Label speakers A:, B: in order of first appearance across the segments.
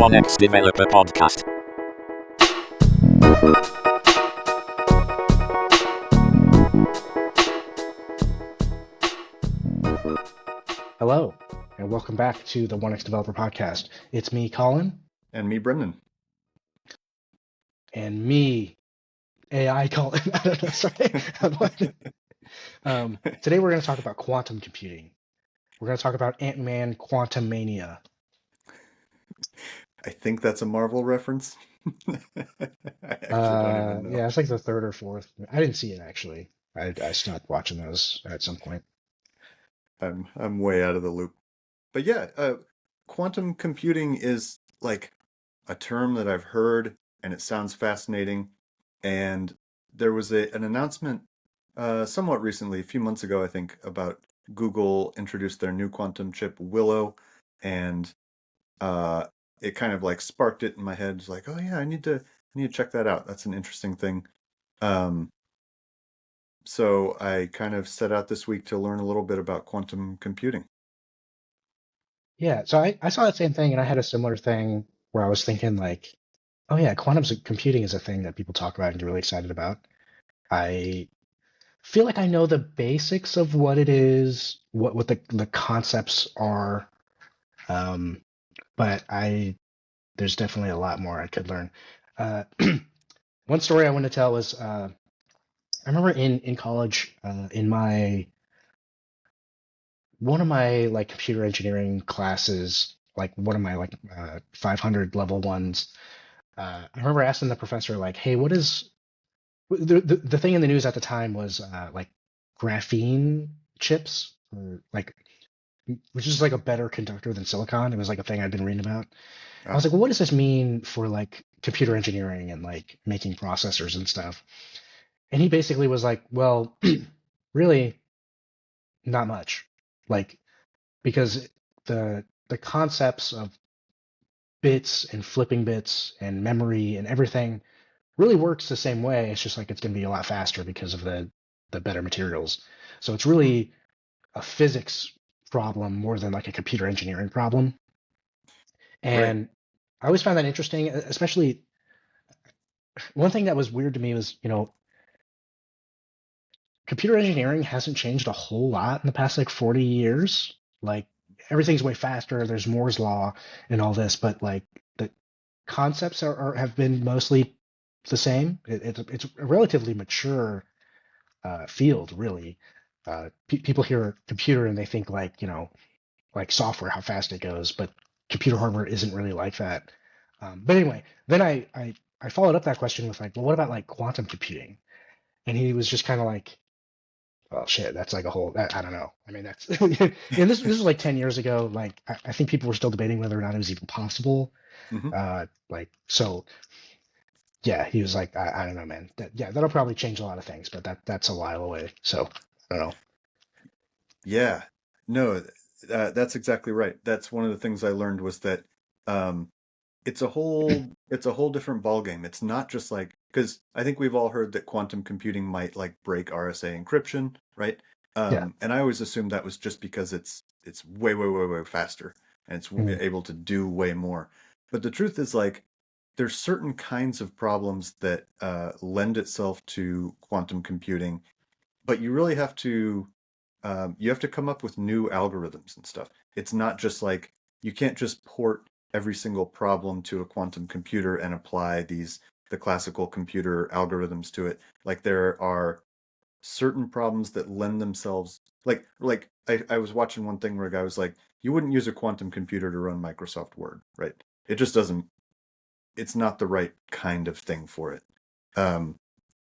A: 1x Developer Podcast.
B: Hello, and welcome back to the 1x Developer Podcast. It's me, Collin.
C: And me, Brendan.
B: And me, AI Collin. I don't know, sorry. Today we're going to talk about quantum computing. We're going to talk about Ant-Man Quantum Mania.
C: I think that's a Marvel reference. I actually don't even know.
B: Yeah, it's like the third or fourth. I didn't see it, actually. I stopped watching those at some point.
C: I'm way out of the loop. But yeah, quantum computing is like a term that I've heard, and it sounds fascinating. And there was an announcement somewhat recently, a few months ago, I think, about Google introduced their new quantum chip, Willow, and it kind of like sparked it in my head. It's like, oh yeah, I need to check that out. That's an interesting thing. So I kind of set out this week to learn a little bit about quantum computing.
B: Yeah, so I saw that same thing, and I had a similar thing where I was thinking like, oh yeah, quantum computing is a thing that people talk about and get really excited about. I feel like I know the basics of what it is, what the concepts are, um, but there's definitely a lot more I could learn. Uh, one story I want to tell was I remember in college in my one of my like computer engineering classes, like one of my like 500 level ones. I remember asking the professor like, "Hey, what is the thing in the news at the time was like graphene chips, or like which is like a better conductor than silicon. It was like a thing I'd been reading about. I was
C: Ah,
B: like, well, what does this mean for like computer engineering and like making processors and stuff? And he basically was like, well, really not much. Like because the concepts of bits and flipping bits and memory and everything really works the same way. It's just like it's going to be a lot faster because of the better materials. So it's
C: hmm,
B: really a physics problem more than like a computer engineering problem.
C: right.
B: And I always found that interesting, especially one thing that was weird to me was, computer engineering hasn't changed a whole lot in the past like 40 years. Like everything's way faster, there's Moore's law and all this, but like the concepts have been mostly the same. It's a relatively mature field, really. People hear computer and they think like, like software, how fast it goes, but computer hardware isn't really like that. But anyway, then I followed up that question with like, well, what about like quantum computing? And he was just kind of like, well, shit, that's like a whole, I don't know. I mean, that's, this was like 10 years ago. Like, I think people were still debating whether or not it was even possible.
C: Hmm.
B: So yeah, he was like, I don't know, man. Yeah, that'll probably change a lot of things, but that's a while away. So I don't know.
C: Yeah, no, that's exactly right. That's one of the things I learned was that um, it's a whole different ballgame. It's not just like because I think we've all heard that quantum computing might like break RSA encryption, right?
B: Yeah.
C: And I always assumed that was just because it's way way way way faster and it's
B: Mhm.
C: able to do way more. But the truth is like there's certain kinds of problems that lend itself to quantum computing, but you have to come up with new algorithms and stuff. It's not just like you can't just port every single problem to a quantum computer and apply the classical computer algorithms to it. Like there are certain problems that lend themselves like I was watching one thing where a guy was like, you wouldn't use a quantum computer to run Microsoft Word, right? It just doesn't it's not the right kind of thing for it. Um,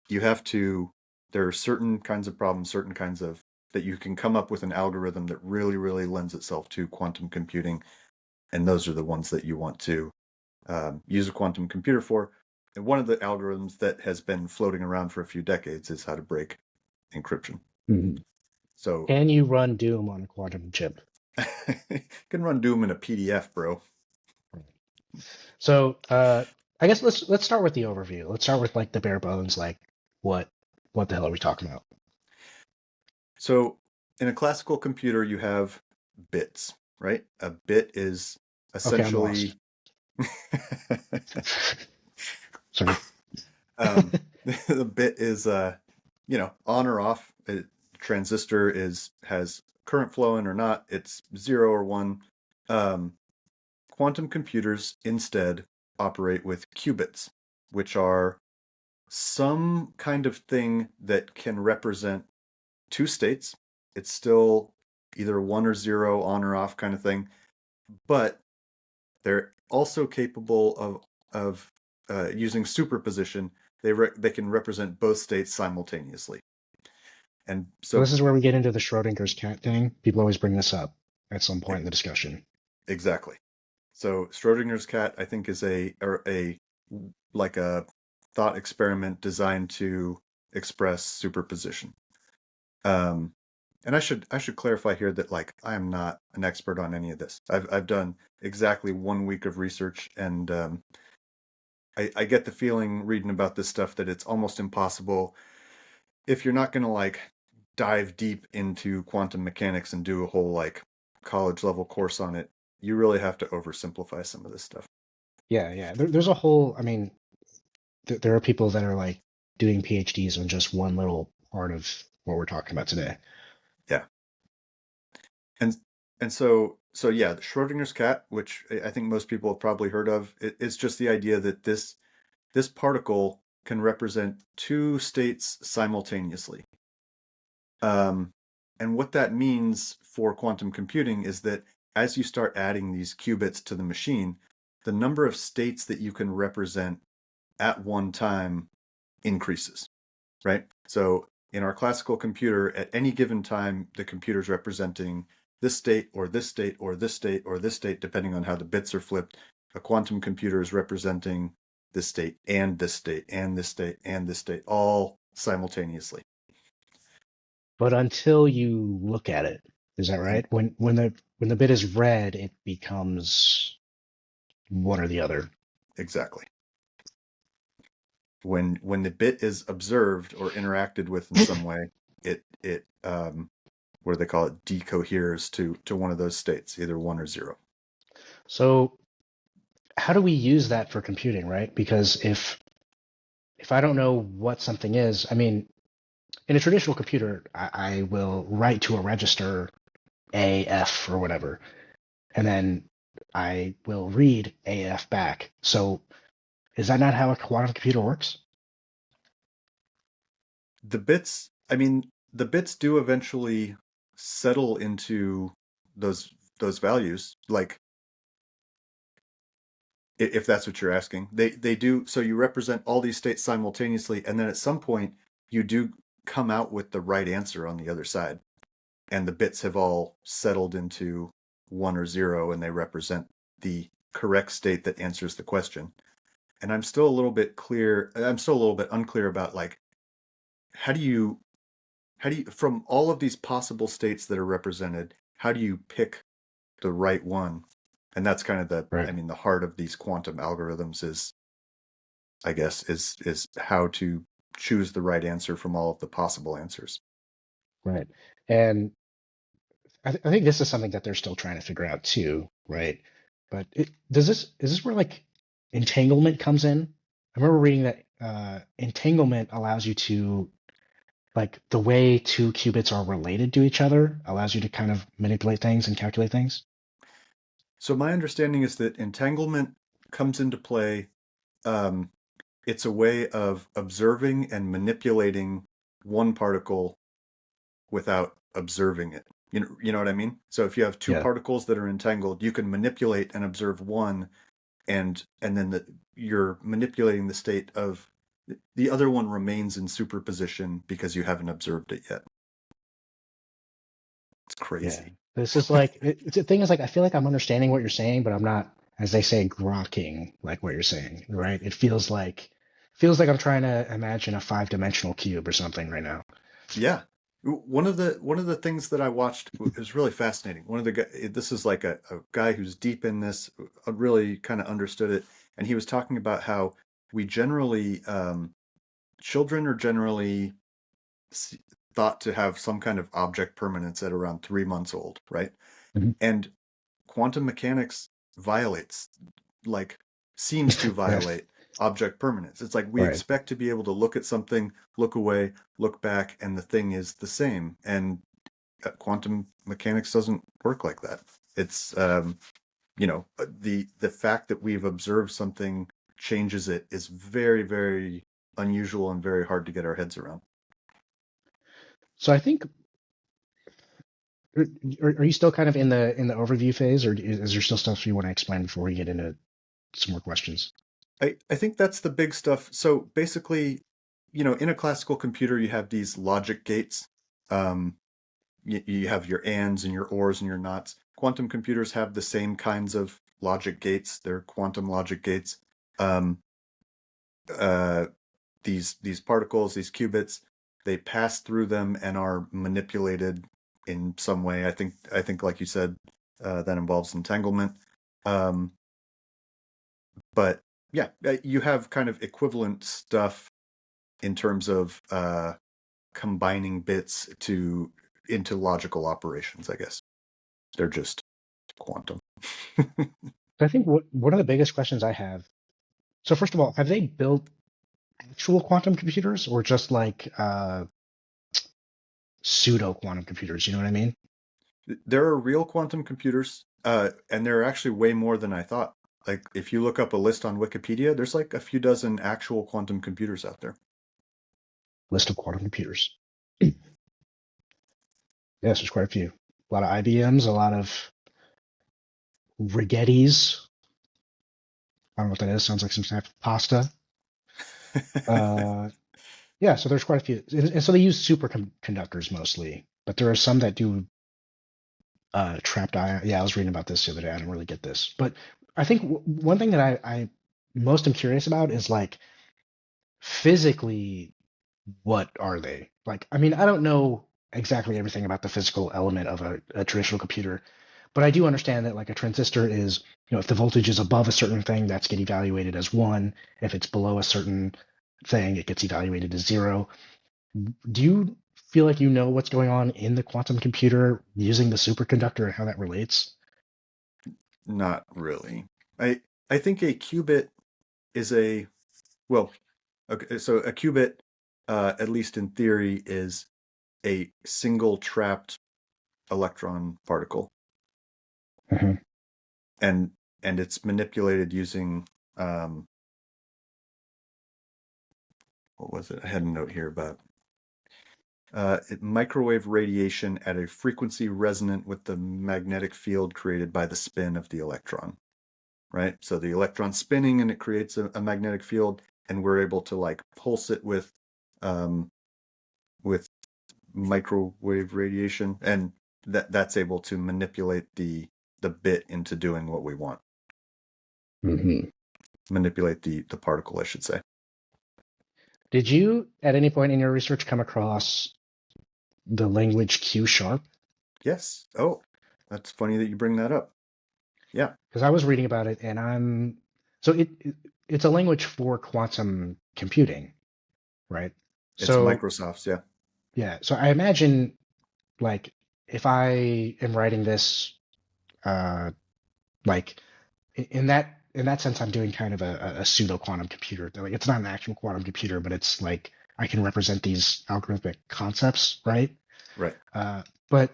C: you have to there are certain kinds of problems, certain kinds of that you can come up with an algorithm that really really lends itself to quantum computing, and those are the ones that you want to use a quantum computer for. And one of the algorithms that has been floating around for a few decades is how to break encryption.
B: Mhm.
C: So
B: Can you run Doom on a quantum chip?
C: you can run Doom in a PDF, bro.
B: So I guess let's start with the overview. Let's start with like the bare bones, like what what the hell are we talking about?
C: So in a classical computer, you have bits, right? A bit is
B: Okay, I'm
C: essentially
B: lost. Sorry.
C: um, the bit is on or off. Transistor has current flowing or not. It's 0 or 1. Um, Quantum computers instead operate with qubits, which are some kind of thing that can represent two states. It's still either 1 or 0, on or off kind of thing, but they're also capable of using superposition. They can represent both states simultaneously, and
B: So
C: so
B: this is where we get into the Schrodinger's cat thing. People always bring this up at some point in the discussion.
C: exactly. So Schrodinger's cat, I think, is a like a thought experiment designed to express superposition. Um, and I should clarify here that like I am not an expert on any of this. I've done exactly 1 week of research, and I get the feeling reading about this stuff that it's almost impossible if you're not going to like dive deep into quantum mechanics and do a whole like college level course on it. You really have to oversimplify some of this stuff.
B: Yeah, yeah. There's a whole. I mean, there are people that are like doing PhDs on just one little part of what we're talking about today.
C: Yeah. And so yeah, the Schrodinger's cat, which I think most people have probably heard of, it's just the idea that this particle can represent two states simultaneously. Um, and what that means for quantum computing is that as you start adding these qubits to the machine, the number of states that you can represent at one time increases, right? So in our classical computer, at any given time, the computer is representing this state or this state or this state or this state, depending on how the bits are flipped. A quantum computer is representing this state and this state and this state and this state all simultaneously.
B: But until you look at it, is that
C: And
B: right? When the bit is read, it becomes one or the other.
C: exactly. When the bit is observed or interacted with in some way, it what do they call it? Decoheres to one of those states, either 1 or 0.
B: So how do we use that for computing, right? Because if I don't know what something is, I mean, in a traditional computer, I will write to a register AF or whatever, and then I will read AF back. So is that not how a quantum computer works?
C: The bits, I mean, the bits do eventually settle into those values. Like if that's what you're asking, they do. So you represent all these states simultaneously, and then at some point you do come out with the right answer on the other side, and the bits have all settled into 1 or 0, and they represent the correct state that answers the question. And I'm still a little bit clear. I'm still a little bit unclear about like how do you from all of these possible states that are represented, how do you pick the right one? And that's kind of
B: Right.
C: the heart of these quantum algorithms is, I guess, is how to choose the right answer from all of the possible answers.
B: Right. And I think this is something that they're still trying to figure out too, right? But is this where like entanglement comes in? I remember reading that entanglement allows you to like the way two qubits are related to each other allows you to kind of manipulate things and calculate things.
C: So my understanding is that entanglement comes into play. Um, it's a way of observing and manipulating one particle without observing it. You know what I mean? So if you have two
B: Yeah.
C: particles that are entangled, you can manipulate and observe one, and then you're manipulating the state of the other one remains in superposition because you haven't observed it yet. It's
B: Yeah.
C: crazy.
B: This is like the thing is like I feel like I'm understanding what you're saying, but I'm not, as they say, grokking like what you're saying, right? It feels like I'm trying to imagine a five-dimensional cube or something right now.
C: Yeah. One of the things that I watched was really fascinating. One of the this is like a guy who's deep in this, really kind of understood it, and he was talking about how we generally children are generally s- thought to have some kind of object permanence at around 3 months old, right?
B: Mhm.
C: And quantum mechanics violates like seems to
B: Yeah.
C: violate object permanence. It's like we
B: Right.
C: expect to be able to look at something, look away, look back, and the thing is the same. And quantum mechanics doesn't work like that. It's the fact that we've observed something changes it is very, very unusual and very hard to get our heads around.
B: So I think are you still kind of in the overview phase, or is there still stuff you want to explain before we get into some more questions?
C: I think that's the big stuff. So basically, in a classical computer, you have these logic gates. Um, you have your ands and your ors and your nots. Quantum computers have the same kinds of logic gates. They're quantum logic gates. Um, uh, these particles, these qubits, they pass through them and are manipulated in some way. I think, like you said, that involves entanglement. Um, but yeah, you have kind of equivalent stuff in terms of combining bits into logical operations. I guess they're just quantum.
B: I think one of the biggest questions I have. So first of all, have they built actual quantum computers or just like pseudo quantum computers? You know what I mean?
C: There are real quantum computers, and there are actually way more than I thought. Like, if you look up a list on Wikipedia, there's like a few dozen actual quantum computers out there.
B: List of quantum computers. Yes, there's quite a few. A lot of IBMs, a lot of Rigettis. I don't know what that is. Sounds like some type of pasta. Uh, yeah, so there's quite a few. And so they use superconductors mostly, but there are some that do trapped ion. Yeah, I was reading about this the other day. I didn't really get this. But I think one thing that I most am curious about is like physically, what are they? Like, I mean, I don't know exactly everything about the physical element of a traditional computer, but I do understand that like a transistor is, if the voltage is above a certain thing, that's get evaluated as one. If it's below a certain thing, it gets evaluated as zero. Do you feel like you know what's going on in the quantum computer using the superconductor and how that relates?
C: Not really. I think a qubit is well, okay, so a qubit, at least in theory, is a single trapped electron particle,
B: Hmm.
C: and it's manipulated using what was it? I had a note here about microwave radiation at a frequency resonant with the magnetic field created by the spin of the electron. Right? So the electron's spinning and it creates a magnetic field, and we're able to like pulse it um, with microwave radiation, and that's able to manipulate the bit into doing what we want.
B: Hmm.
C: Manipulate the particle, I should say.
B: Did you, at any point in your research, come across the language Q sharp?
C: Yes. Oh, that's funny that you bring that up. Yeah,
B: Because I was reading about it, and so it's a language for quantum computing, right?
C: it's
B: So
C: Microsoft's. Yeah,
B: yeah, so I imagine like if I am writing this, like in that sense, I'm doing kind of a pseudo quantum computer. Like it's not an actual quantum computer, but it's like I can represent these algorithmic concepts, right?
C: right.
B: But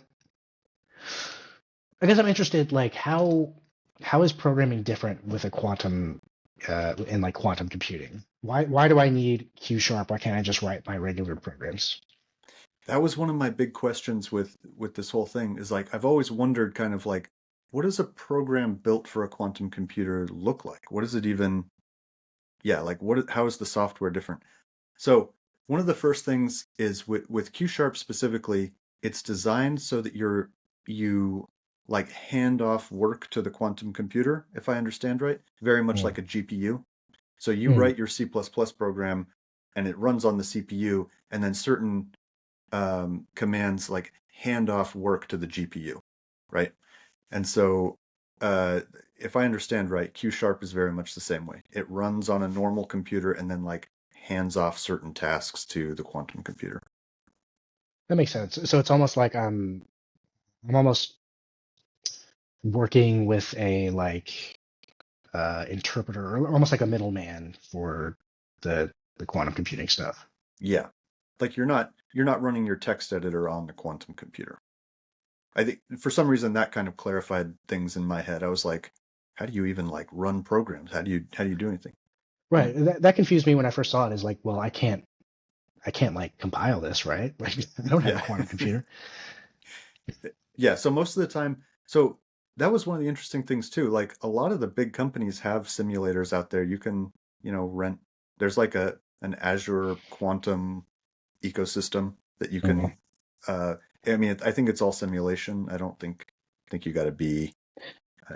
B: I guess I'm interested, like how is programming different with a quantum in like quantum computing? Why do I need Q sharp? Why can't I just write my regular programs?
C: That was one of my big questions with this whole thing. Is like I've always wondered, kind of like, what does a program built for a quantum computer look like? What does it even? Yeah, like how is the software different? So one of the first things is with Q Sharp specifically, it's designed so that you like hand off work to the quantum computer, if I understand right, very much
B: Mm,
C: like a GPU. So you
B: mm,
C: write your C++ program and it runs on the CPU, and then certain commands like hand off work to the GPU, right? And so, uh, if I understand right, Q Sharp is very much the same way. It runs on a normal computer and then like hands off certain tasks to the quantum computer.
B: that makes sense. So it's almost like I'm almost working with a like interpreter, or almost like a middleman for the quantum computing stuff.
C: Yeah. Like you're not running your text editor on the quantum computer. I think for some reason that kind of clarified things in my head. I was like, how do you even like run programs? How do you do anything?
B: Right. That confused me when I first saw it. Is like, well, I can't like compile this, right? Like I don't have a
C: Yeah.
B: quantum computer.
C: Yeah, so most of the time, so that was one of the interesting things too. Like a lot of the big companies have simulators out there. You can, rent. There's like an Azure quantum ecosystem that you
B: Mhm.
C: can. Uh, I mean, I think it's all simulation. I don't think you got to be uh,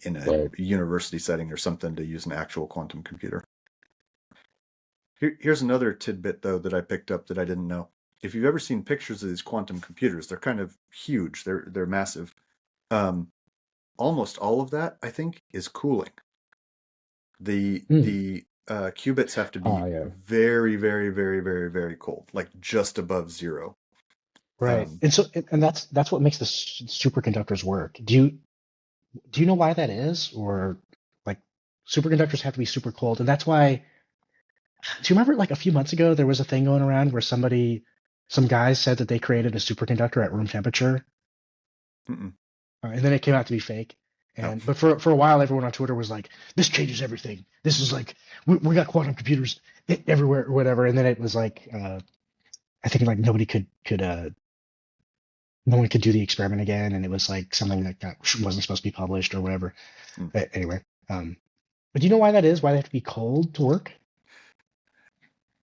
C: in a
B: Right.
C: university setting or something to use an actual quantum computer. Here's another tidbit though that I picked up that I didn't know. If you've ever seen pictures of these quantum computers, they're kind of huge. They're massive. Um, Almost all of that, I think, is cooling. The
B: Mm.
C: the qubits have to
B: Oh
C: be
B: yeah.
C: very, very, very, very, very cold, like just above zero.
B: Right.
C: Um,
B: And so and that's what makes the superconductors work. Do you know why that is? Or like superconductors have to be super cold, and that's why. Do you remember like a few months ago there was a thing going around where some guys said that they created a superconductor at room temperature,
C: mm-mm.
B: and then it came out to be fake.
C: No.
B: But for a while, everyone on Twitter was like, "This changes everything. This is like we got quantum computers everywhere, or whatever." And then it was like, I think like no one could do the experiment again, and it was like something that wasn't supposed to be published or whatever.
C: Mm.
B: Anyway, but do you know why that is? Why they have to be cold to work?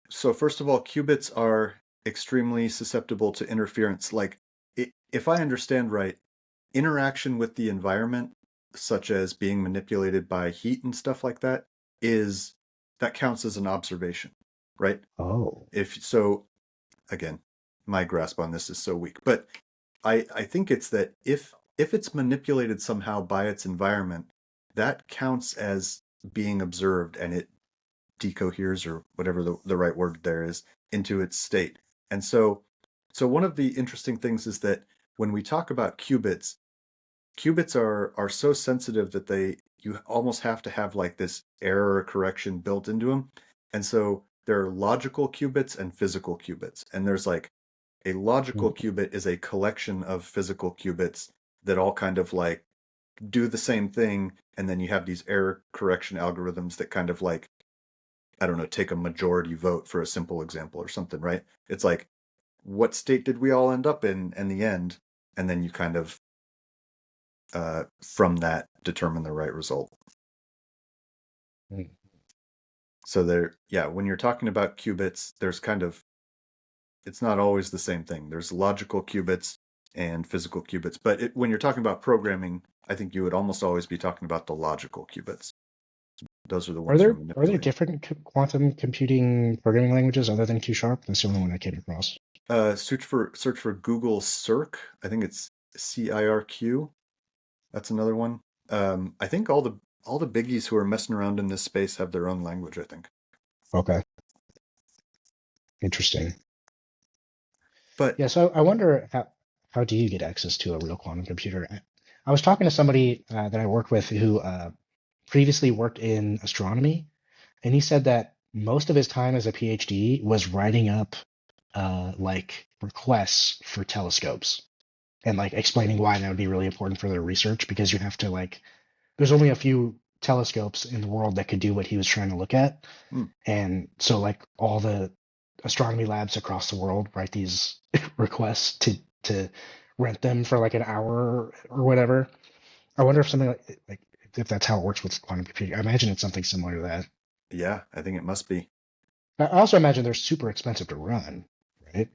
C: So first of all, qubits are extremely susceptible to interference. Like, if I understand right, interaction with the environment, such as being manipulated by heat and stuff like that, is that counts as an observation, right?
B: Oh.
C: If so, again, my grasp on this is so weak, but I think it's that if it's manipulated somehow by its environment, that counts as being observed and it decoheres or whatever the right word there is into its state. And so one of the interesting things is that when we talk about qubits are so sensitive that you almost have to have like this error correction built into them. And so there are logical qubits and physical qubits. And there's like a logical qubit is a collection of physical qubits that all kind of like do the same thing. And then you have these error correction algorithms that kind of like, I don't know, take a majority vote for a simple example or something, right? It's like, what state did we all end up in the end? And then you kind of, from that, determine the right result.
B: Mm.
C: So yeah, when you're talking about qubits, it's not always the same thing. There's logical qubits and physical qubits. But when you're talking about programming, I think you would almost always be talking about the logical qubits. Those are the
B: Are
C: ones you're
B: there
C: manipulating.
B: different quantum computing programming languages other than Q Sharp? That's the only one I came across.
C: Search for Google Cirq. I think it's CIRQ. That's another one. I think all the biggies who are messing around in this space have their own language, I think.
B: Okay, interesting.
C: But
B: Yeah, so I wonder how do you get access to a real quantum computer? I was talking to somebody that I work with who previously worked in astronomy, and he said that most of his time as a PhD was writing up like requests for telescopes and like explaining why that would be really important for their research because you have to like there's only a few telescopes in the world that could do what he was trying to look at.
C: hmm,
B: And so like all the astronomy labs across the world write these requests to rent them for like an hour or whatever. I wonder if something like if that's how it works with quantum computing. I imagine it's something similar to that.
C: yeah, I think it must be.
B: I also imagine they're super expensive to run, right?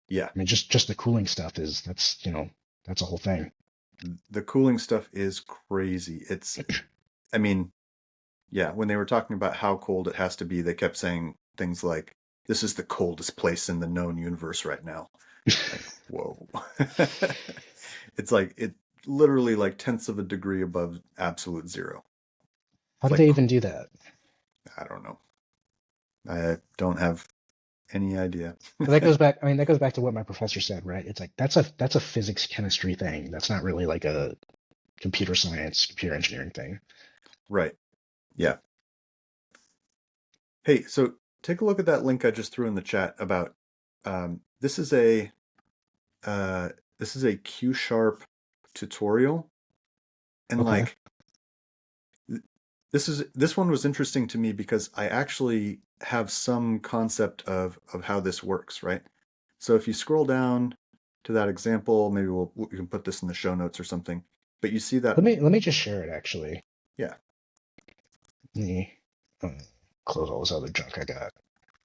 C: Yeah,
B: I mean, just the cooling stuff that's a whole thing.
C: the cooling stuff is crazy. I mean, yeah, when they were talking about how cold it has to be, they kept saying things like, "This is the coldest place in the known universe right now." Like, whoa. It's like it literally like tenths of a degree above absolute zero.
B: How
C: It's
B: do
C: like
B: they even do that?
C: I don't know. I don't have any idea.
B: But that goes back. I mean, that goes back to what my professor said, right? It's like that's a physics chemistry thing. That's not really like a computer science, computer engineering thing.
C: Right. Yeah. Hey, so take a look at that link I just threw in the chat about this is a uh, Q sharp tutorial, and
B: Okay.
C: like this one was interesting to me because I actually have some concept of how this works, right? So if you scroll down to that example, maybe we can put this in the show notes or something. But you see that,
B: Let me just share it actually.
C: yeah.
B: Let me close all this other junk I got.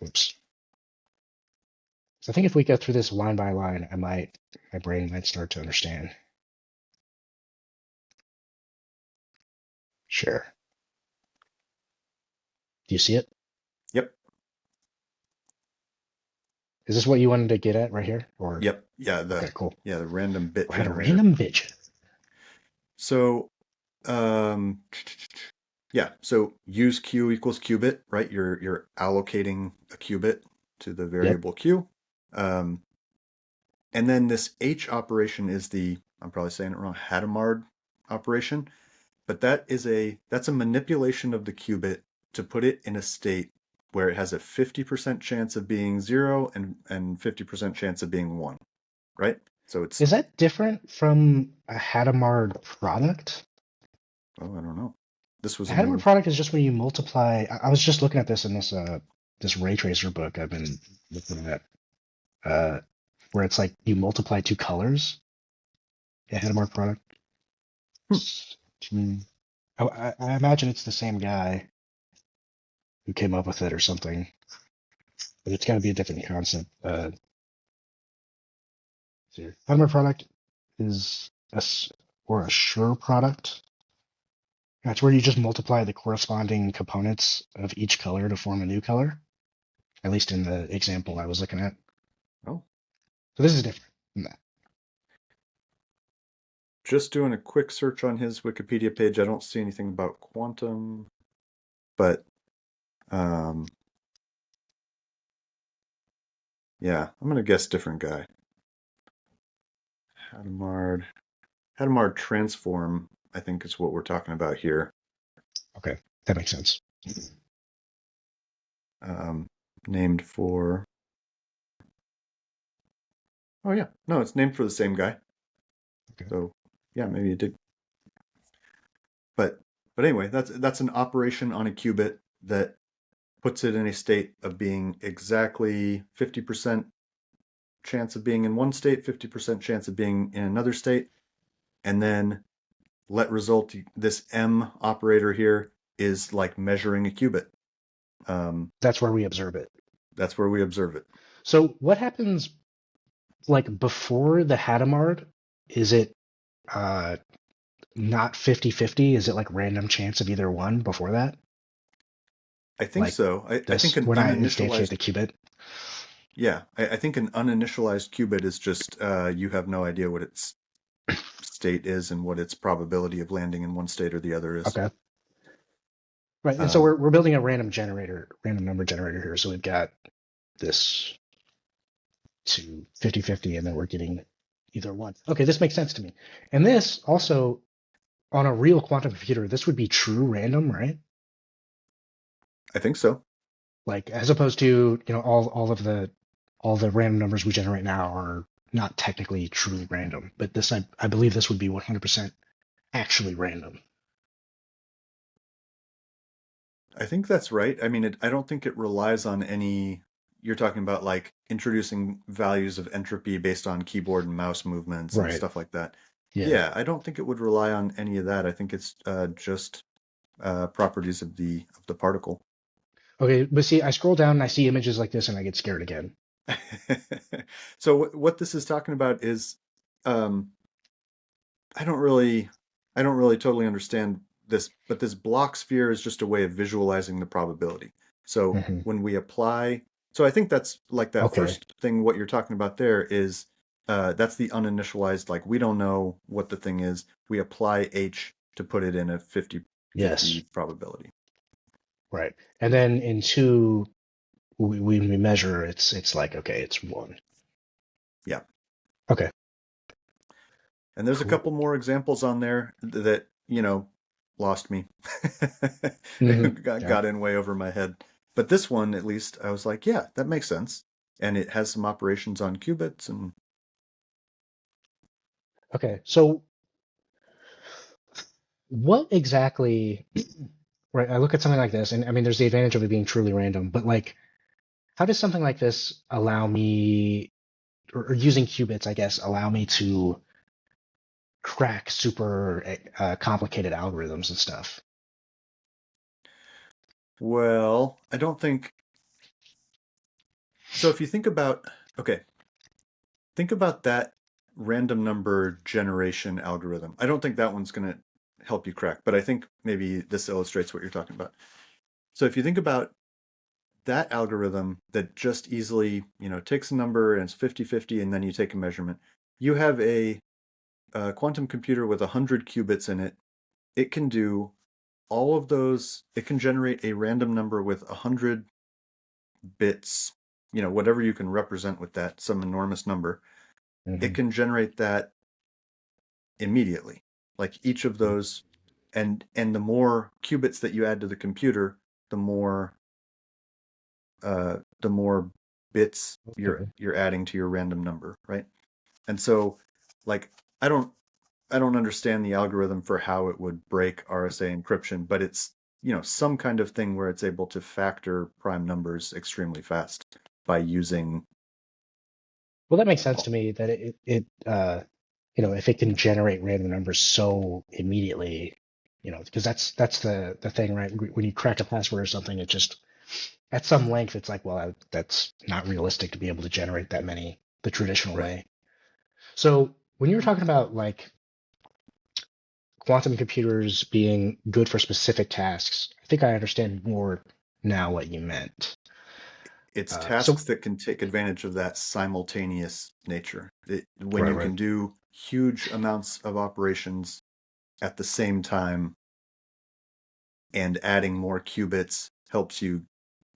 B: Oops. So I think if we go through this line by line, my brain might start to understand. Share. Do you see it?
C: Yep.
B: Is this what you wanted to get at right here? Or
C: Yep. Yeah,
B: okay, cool.
C: the random bit
B: We had a
C: generator.
B: random bit.
C: So um yeah, so use q equals qubit, right? You're allocating a qubit to the
B: Yep.
C: variable q. Um and then this H operation is I'm probably saying it wrong, Hadamard operation, but that's a manipulation of the qubit to put it in a state where it has a 50% chance of being 0 and 50% chance of being 1, right? So it's,
B: Is that different from a Hadamard product?
C: oh, I don't know. This was
B: A
C: a
B: Hadamard
C: new,
B: product is just when you multiply. I was just looking at this in this ray tracer book I've been looking at, uh, where it's like you multiply two colors. A Hadamard product.
C: hmm,
B: Hmm. I imagine it's the same guy who came up with it or something, but it's got to be a different concept. So Hadamard product is or a sure product. That's where you just multiply the corresponding components of each color to form a new color, at least in the example I was looking at.
C: oh,
B: So this is different than that.
C: just doing a quick search on his Wikipedia page. I don't see anything about quantum, but um, yeah, I'm going to guess different guy. Hadamard. Hadamard transform, I think is what we're talking about here.
B: Okay, that makes sense.
C: Um, named for, oh yeah, no, it's named for the same guy.
B: Okay.
C: So yeah, maybe it did. But anyway, that's an operation on a qubit that puts it in a state of being exactly 50% chance of being in one state, 50% chance of being in another state, and then let result this M operator here is like measuring a qubit.
B: That's where we observe it.
C: That's where we observe it.
B: So what happens like before the Hadamard? Is it uh not 50-50? Is it like random chance of either one before that?
C: I think
B: Like
C: so. I think
B: this
C: an
B: when I instantiate
C: uninitialized,
B: the qubit?
C: yeah, I think an uninitialized qubit is just you have no idea what its state is and what its probability of landing in one state or the other is.
B: Okay. Right. And so
C: Um,
B: we're building a random generator, random number generator here. So we've got this to 50-50, and then we're getting either one. Okay, this makes sense to me. And this also on a real quantum computer, this would be true random, right?
C: I think so.
B: Like as opposed to, all the random numbers we generate now are not technically true random. But this I believe this would be 100% actually random.
C: I think that's right. I mean, I don't think it relies on any. You're talking about like introducing values of entropy based on keyboard and mouse movements and
B: Right.
C: stuff like that.
B: Yeah.
C: Yeah, I don't think it would rely on any of that. I think it's just properties of the particle.
B: Okay, but see, I scroll down and I see images like this and I get scared again.
C: So what this is talking about is, um, I don't really, I don't really totally understand this, but this block sphere is just a way of visualizing the probability. So
B: Hmm.
C: when we apply, so I think that's like that
B: Okay.
C: first thing. What you're talking about there is, that's the uninitialized. Like we don't know what the thing is. We apply H to put it in a 50-50
B: Yes.
C: probability.
B: Right. And then in two, when we measure, it's like okay, it's one.
C: Yeah.
B: Okay.
C: And there's a couple
B: Cool.
C: more examples on there that, you know, lost me.
B: Hmm. Yeah.
C: Got in way over my head. But this one, at least, I was like, yeah, that makes sense. And it has some operations on qubits, and
B: Okay. So what exactly, right? I look at something like this, and I mean, there's the advantage of it being truly random, but like, how does something like this allow me, or using qubits, I guess, allow me to crack super complicated algorithms and stuff?
C: well, I don't think so. If you think about, okay, think about that random number generation algorithm. I don't think that one's going to help you crack, but I think maybe this illustrates what you're talking about. So if you think about that algorithm that just easily, takes a number and it's 50-50, and then you take a measurement, you have a quantum computer with 100 qubits in it. It can do all of those. It can generate a random number with 100 bits, whatever you can represent with that, some enormous number. It
B: Hmm.
C: can generate that immediately, like each of those. And the more qubits that you add to the computer, the more the more bits
B: Okay.
C: you're adding to your random number, right? And so, like, I don't I don't understand the algorithm for how it would break RSA encryption, but it's, some kind of thing where it's able to factor prime numbers extremely fast by using.
B: Well, that makes sense to me that if it can generate random numbers so immediately, because that's the thing, right? When you crack a password or something, it just at some length, it's like, well, that's not realistic to be able to generate that many the traditional
C: Right.
B: way. So when you were talking about like quantum computers being good for specific tasks, I think I understand more now what you meant.
C: It's
B: So
C: tasks that can take advantage of that simultaneous nature. When
B: right,
C: you
B: right.
C: can do huge amounts of operations at the same time, and adding more qubits helps you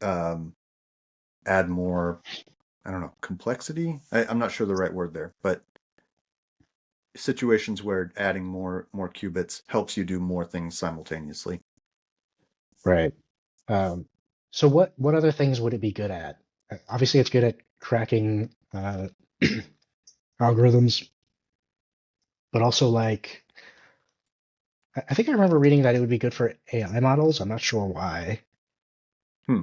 C: um, add more, I don't know, complexity. I'm not sure the right word there, but situations where adding more qubits helps you do more things simultaneously.
B: Right. Um, so what other things would it be good at? Obviously, it's good at cracking algorithms, but also like I think I remember reading that it would be good for AI models. I'm not sure why.
C: Hmm.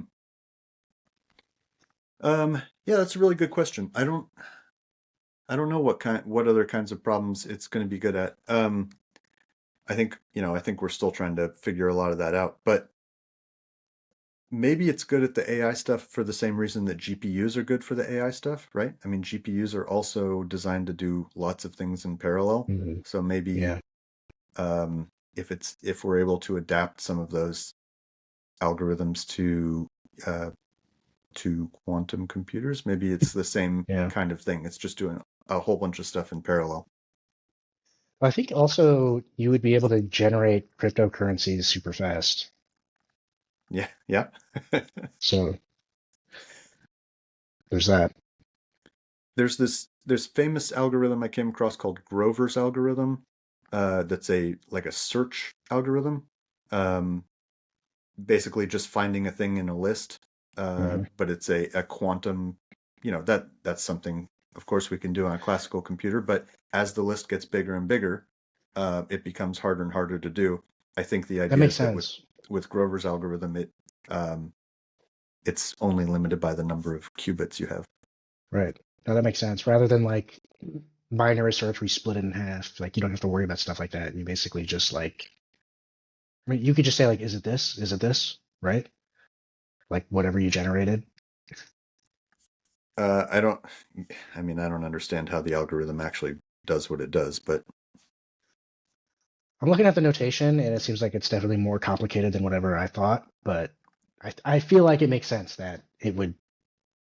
C: Yeah, that's a really good question. I don't know what other kinds of problems it's going to be good at. I think we're still trying to figure a lot of that out, but maybe it's good at the AI stuff for the same reason that GPUs are good for the AI stuff, right? I mean, GPUs are also designed to do lots of things in parallel.
B: Mhm.
C: So maybe
B: Yeah,
C: if we're able to adapt some of those algorithms uh, to quantum computers, maybe it's the same
B: yeah.
C: kind of thing. It's just doing a whole bunch of stuff in parallel.
B: I think also you would be able to generate cryptocurrencies super fast.
C: Yeah, yeah.
B: So there's that.
C: There's famous algorithm I came across called Grover's algorithm. That's a search algorithm. Um, Basically just finding a thing in a list.
B: Hmm.
C: But it's a quantum, that's something of course we can do on a classical computer, but as the list gets bigger and bigger, it becomes harder and harder to do. I think the
B: That
C: idea
B: makes
C: is that with
B: sense.
C: with Grover's algorithm, um, it's only limited by the number of qubits you have.
B: Right. No, that makes sense. Rather than like binary search, we split it in half. Like you don't have to worry about stuff like that. You basically just like, I mean, you could just say like, is it this? Is it this? Right? Like whatever you generated.
C: I don't. I mean, I don't understand how the algorithm actually does what it does, but
B: I'm looking at the notation, and it seems like it's definitely more complicated than whatever I thought. But I feel like it makes sense that it would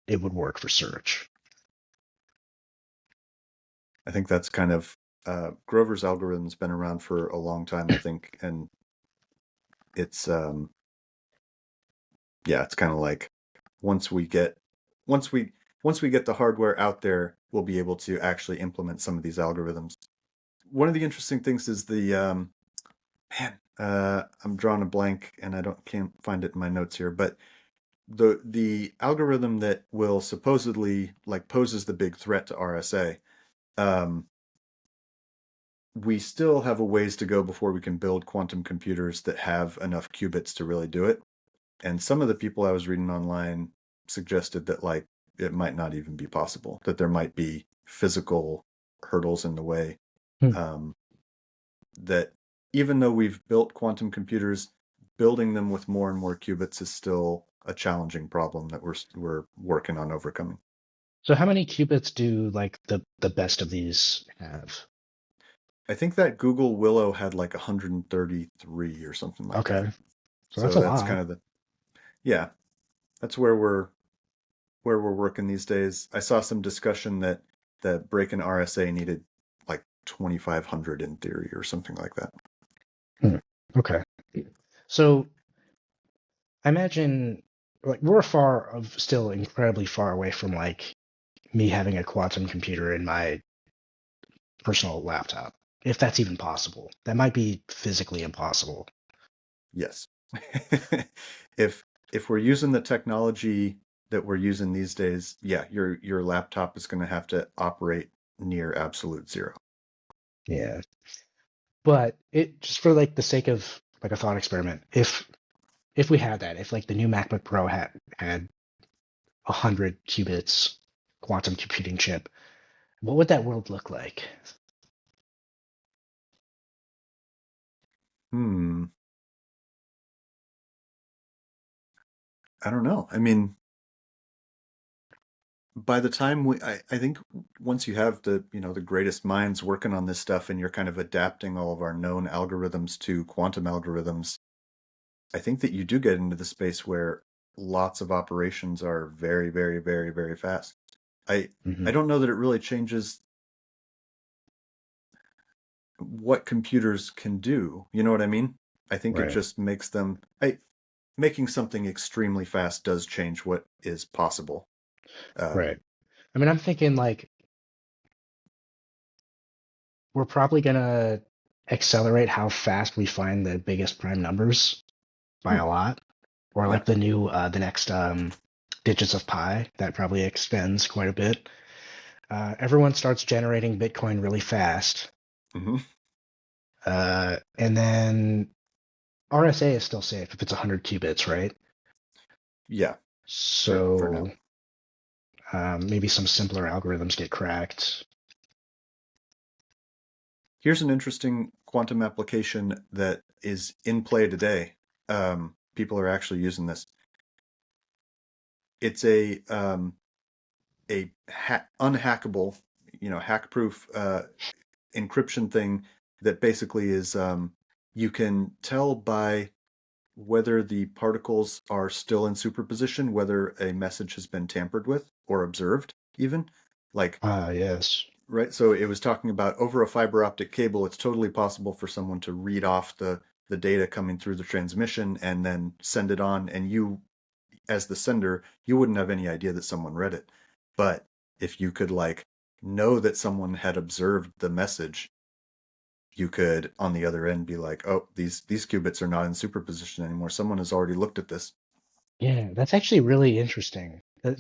B: work for search.
C: I think that's kind of Grover's algorithm's been around for a long time, I think, and it's yeah, it's kind of like once we get once we once we get the hardware out there, we'll be able to actually implement some of these algorithms. One of the interesting things is the man. I'm drawing a blank and I don't can't find it in my notes here, but the algorithm that will supposedly like poses the big threat to RSA, um, we still have a ways to go before we can build quantum computers that have enough qubits to really do it. And some of the people I was reading online suggested that like it might not even be possible, that there might be physical hurdles in the way.
B: Hmm.
C: Um, that even though we've built quantum computers, building them with more and more qubits is still a challenging problem that we're working on overcoming.
B: So how many qubits do like the best of these have?
C: I think that Google Willow had like 133 or something like that.
B: Okay, so that's
C: So
B: a
C: that's
B: lot.
C: kind of the yeah, that's where we're working these days. I saw some discussion that breaking RSA needed like 2,500 in theory or something like that.
B: Hmm. Okay, so I imagine like we're far of still incredibly far away from like me having a quantum computer in my personal laptop, if that's even possible. That might be physically impossible.
C: Yes. if if we're using the technology that we're using these days, yeah, your laptop is going to have to operate near absolute zero.
B: Yeah, but it just for like the sake of like a thought experiment, if we had that, if like the new MacBook Pro had 100 qubits quantum computing chip, what would that world look like?
C: Hmm. I don't know. I mean, by the time I think once you have the greatest minds working on this stuff and you're kind of adapting all of our known algorithms to quantum algorithms, I think that you do get into the space where lots of operations are very, very, very, very fast. I
B: Hmm.
C: I don't know that it really changes what computers can do. You know what I mean? I think it
B: Right,
C: just makes them making something extremely fast does change what is possible. Um,
B: right. I mean, I'm thinking like we're probably gonna accelerate how fast we find the biggest prime numbers by
C: hmm,
B: a lot, or
C: yeah.
B: like the next digits of pi that probably extends quite a bit. Everyone starts generating Bitcoin really fast,
C: Hmm.
B: and then RSA is still safe if it's 100 qubits, right?
C: Yeah, for now.
B: So maybe some simpler algorithms get cracked.
C: Here's an interesting quantum application that is in play today. People are actually using this. It's a unhackable, hack-proof encryption thing that basically is you can tell by whether the particles are still in superposition, whether a message has been tampered with or observed, even. Like,
B: Ah, yes.
C: right? So it was talking about over a fiber optic cable, it's totally possible for someone to read off the data coming through the transmission and then send it on. And you, as the sender, you wouldn't have any idea that someone read it. But if you could like know that someone had observed the message, you could on the other end be like, oh, these qubits are not in superposition anymore. Someone has already looked at this.
B: Yeah, that's actually really interesting. A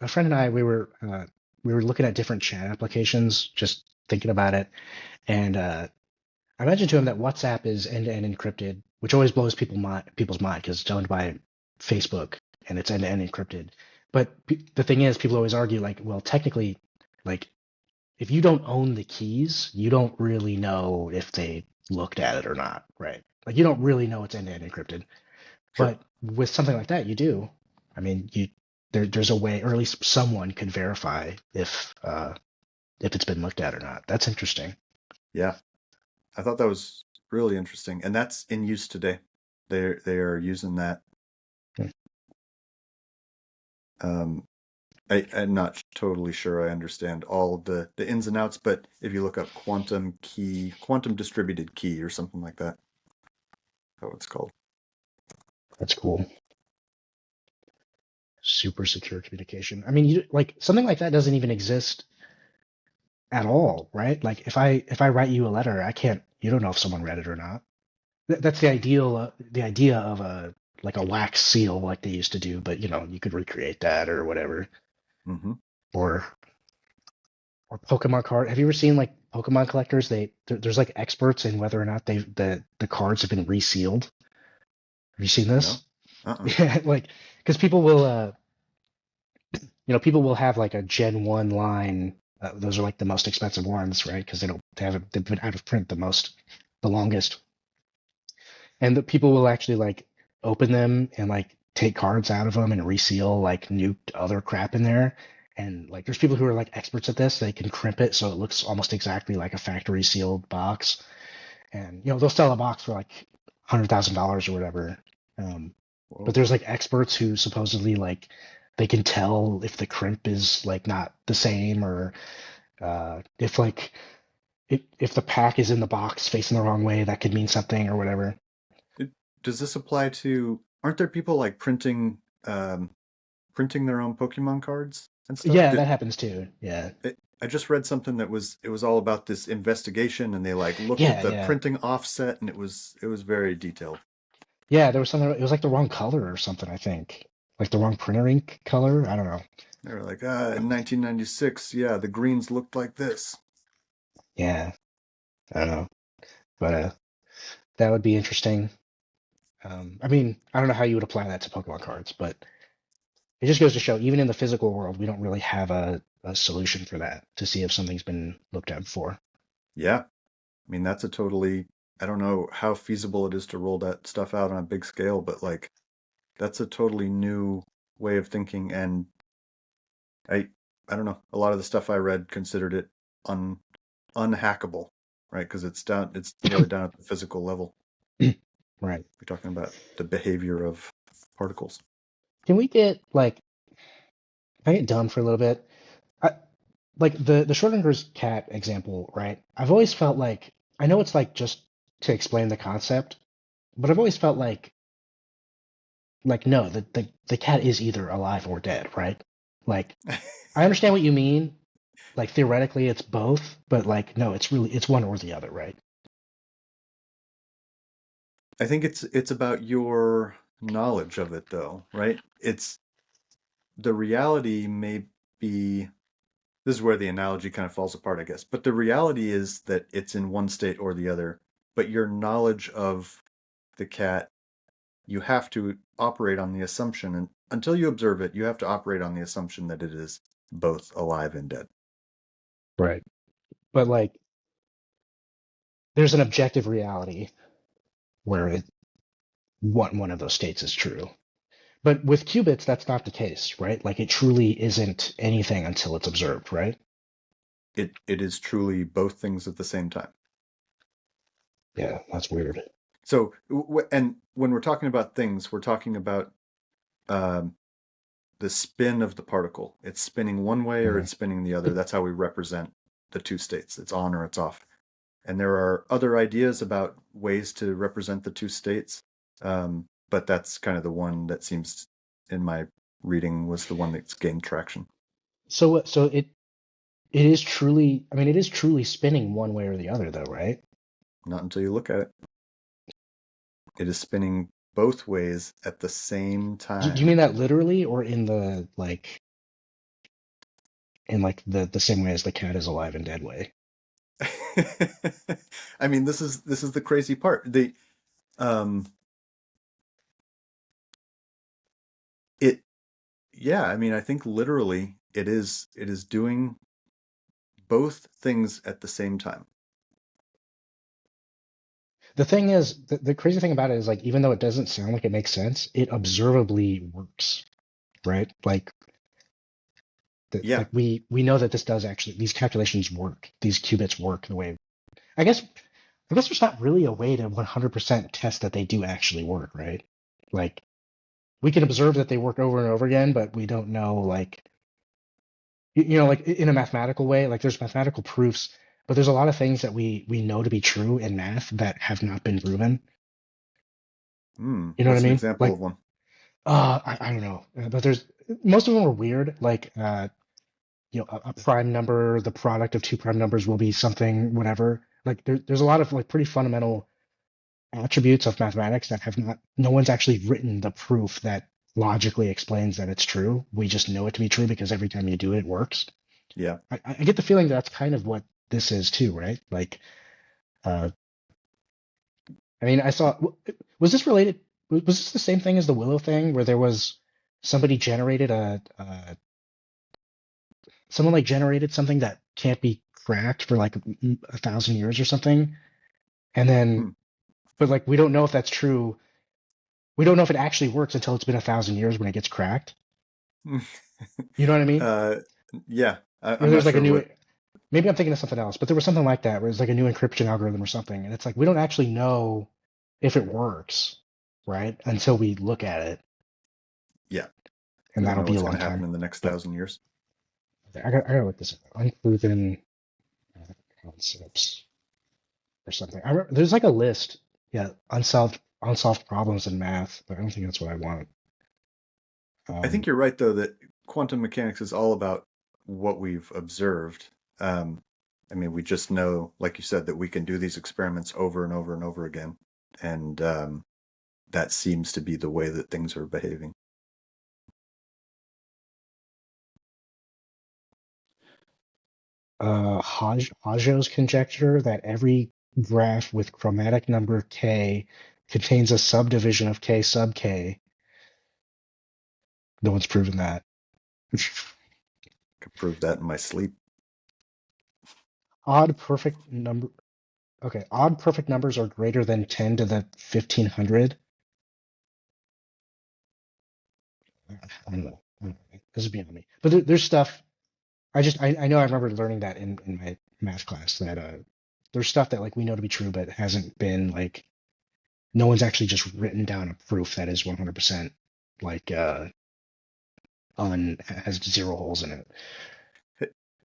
B: friend and I, we were looking at different chat applications, just thinking about it, and I mentioned to him that WhatsApp is end-to-end encrypted, which always blows people's mind because it's owned by Facebook and it's end-to-end encrypted. But the thing is, people always argue like, well, technically, like if you don't own the keys, you don't really know if they looked at it or not, right? Like you don't really know it's end-to-end encrypted.
C: Sure.
B: But with something like that, you do. I mean, there's a way, or at least someone can verify if it's been looked at or not. That's interesting.
C: Yeah. I thought that was really interesting. And that's in use today. They are using that.
B: Hmm.
C: Um, I'm not totally sure I understand all of the ins and outs, but if you look up quantum key, quantum distributed key or something like that, that's what it's called.
B: That's cool. Super secure communication. I mean, like something like that doesn't even exist at all, right? Like if I write you a letter, I can't. You don't know if someone read it or not. That's the idea of a like a wax seal like they used to do, but you could recreate that or whatever.
C: Hmm.
B: Or Pokemon card. Have you ever seen like Pokemon collectors? There's like experts in whether or not the cards have been resealed. Have you seen
C: No.
B: this?
C: Uh-uh.
B: Yeah, like because people will people will have like a Gen 1 line. Those are like the most expensive ones, right? Because they've been out of print the longest. And the people will actually like open them and like take cards out of them and reseal like new other crap in there. And like there's people who are like experts at this. They can crimp it so it looks almost exactly like a factory sealed box. And they'll sell a box for like $100,000 or whatever. But
C: Whoa.
B: there's like experts who supposedly like they can tell if the crimp is like not the same or if like if the pack is in the box facing the wrong way, that could mean something or whatever.
C: It, does this apply to, aren't there people like printing their own Pokemon cards and stuff?
B: Yeah, that happens too. Yeah.
C: I just read something that it was all about this investigation, and they like looked at
B: Yeah,
C: the
B: yeah.
C: printing offset, and it was very detailed.
B: Yeah, there was something, it was like the wrong color or something, I think. Like the wrong printer ink color. I don't know.
C: They were like, in 1996, yeah, the greens looked like this.
B: Yeah, I don't know. But that would be interesting. I mean, I don't know how you would apply that to Pokemon cards, but it just goes to show, even in the physical world, we don't really have a solution for that to see if something's been looked at before.
C: Yeah, I mean that's a totally. I don't know how feasible it is to roll that stuff out on a big scale, but like that's a totally new way of thinking, and I I don't know. A lot of the stuff I read considered it un unhackable, right? Because it's really down at the physical level.
B: Right.
C: We're talking about the behavior of particles.
B: Can we get like, can I get done for a little bit? I, like the Schrodinger's cat example, right? I've always felt like I know it's like just to explain the concept, but I've always felt like no, the cat is either alive or dead, right? Like I understand what you mean. Like theoretically it's both, but like no, it's one or the other, right?
C: I think it's about your knowledge of it though, right? It's the reality may be this is where the analogy kind of falls apart, I guess. But the reality is that it's in one state or the other, but your knowledge of the cat, you have to operate on the assumption and until you observe it, you have to operate on the assumption that it is both alive and dead.
B: Right. But like there's an objective reality where one of those states is true. But with qubits, that's not the case, right? Like it truly isn't anything until it's observed, right?
C: It is truly both things at the same time.
B: Yeah, that's weird.
C: So, and when we're talking about things, we're talking about um, the spin of the particle. It's spinning one way or
B: Mhm.
C: it's spinning the other. That's how we represent the two states. It's on or it's off. And there are other ideas about ways to represent the two states, but that's kind of the one that seems, in my reading, was the one that's gained traction.
B: So it is truly, I mean, it is truly spinning one way or the other, though, right?
C: Not until you look at it. It is spinning both ways at the same
B: Do you mean
C: time.
B: that literally, or in the the same way as the cat is alive and dead way?
C: I mean, this is the crazy part. Um, it yeah, I mean, I think literally it is doing both things at the same time.
B: The thing is, the crazy thing about it is like, even though it doesn't sound like it makes sense, it observably works, right?
C: Yeah.
B: Like we know that this does actually, these calculations work, these qubits work the way. I guess I guess there's not really a way to 100% test that they do actually work, right? Like we can observe that they work over and over again, but we don't know like like in a mathematical way, like there's mathematical proofs, but there's a lot of things that we know to be true in math that have not been proven. You know what I
C: What's an
B: mean?
C: example
B: Like,
C: of one?
B: I don't know, but there's most of them are weird. Like, a prime number, the product of two prime numbers will be something, whatever. Like, there's a lot of like pretty fundamental. attributes of mathematics that have not, no one's actually written the proof that logically explains that it's true. We just know it to be true because every time you do it, it works.
C: Yeah.
B: I get the feeling that's kind of what this is too, right? Like, uh, I mean, I saw, was this related? Was this the same thing as the Willow thing where there was somebody generated someone like generated something that can't be cracked for like 1,000 years or something, and then,
C: Hmm.
B: but like we don't know if that's true. We don't know if it actually works until it's been 1,000 years when it gets cracked. You know what I mean?
C: uh, yeah,
B: You know,
C: I'm
B: there's
C: not
B: like a
C: sure
B: new,
C: what.
B: maybe I'm thinking of something else, but there was something like that where it's like a new encryption algorithm or something, and it's like we don't actually know if it works, right? Until we look at it,
C: Yeah,
B: and
C: we don't
B: that'll
C: know
B: be a
C: what's going
B: long
C: to happen
B: time.
C: in the next
B: But
C: 1,000 years.
B: I gotta look this up. Unproven concepts or something. I remember, there's like a list, yeah, unsolved problems in math, but I don't think that's what I want.
C: I think
B: Um,
C: you're right, though, that quantum mechanics is all about what we've observed. Um, I mean, we just know, like you said, that we can do these experiments over and over and over again. And that seems to be the way that things are behaving.
B: Hajo's conjecture that every graph with chromatic number k contains a subdivision of k sub k. No one's proven that.
C: Could prove that in my sleep.
B: Odd perfect number. Okay, odd perfect numbers are greater than 10 to the 1500. I don't know. This is beyond me. But there's stuff. I know I remember learning that in my math class that there's stuff that like we know to be true, but hasn't been like no one's actually just written down a proof that is 100% like on has zero holes in it.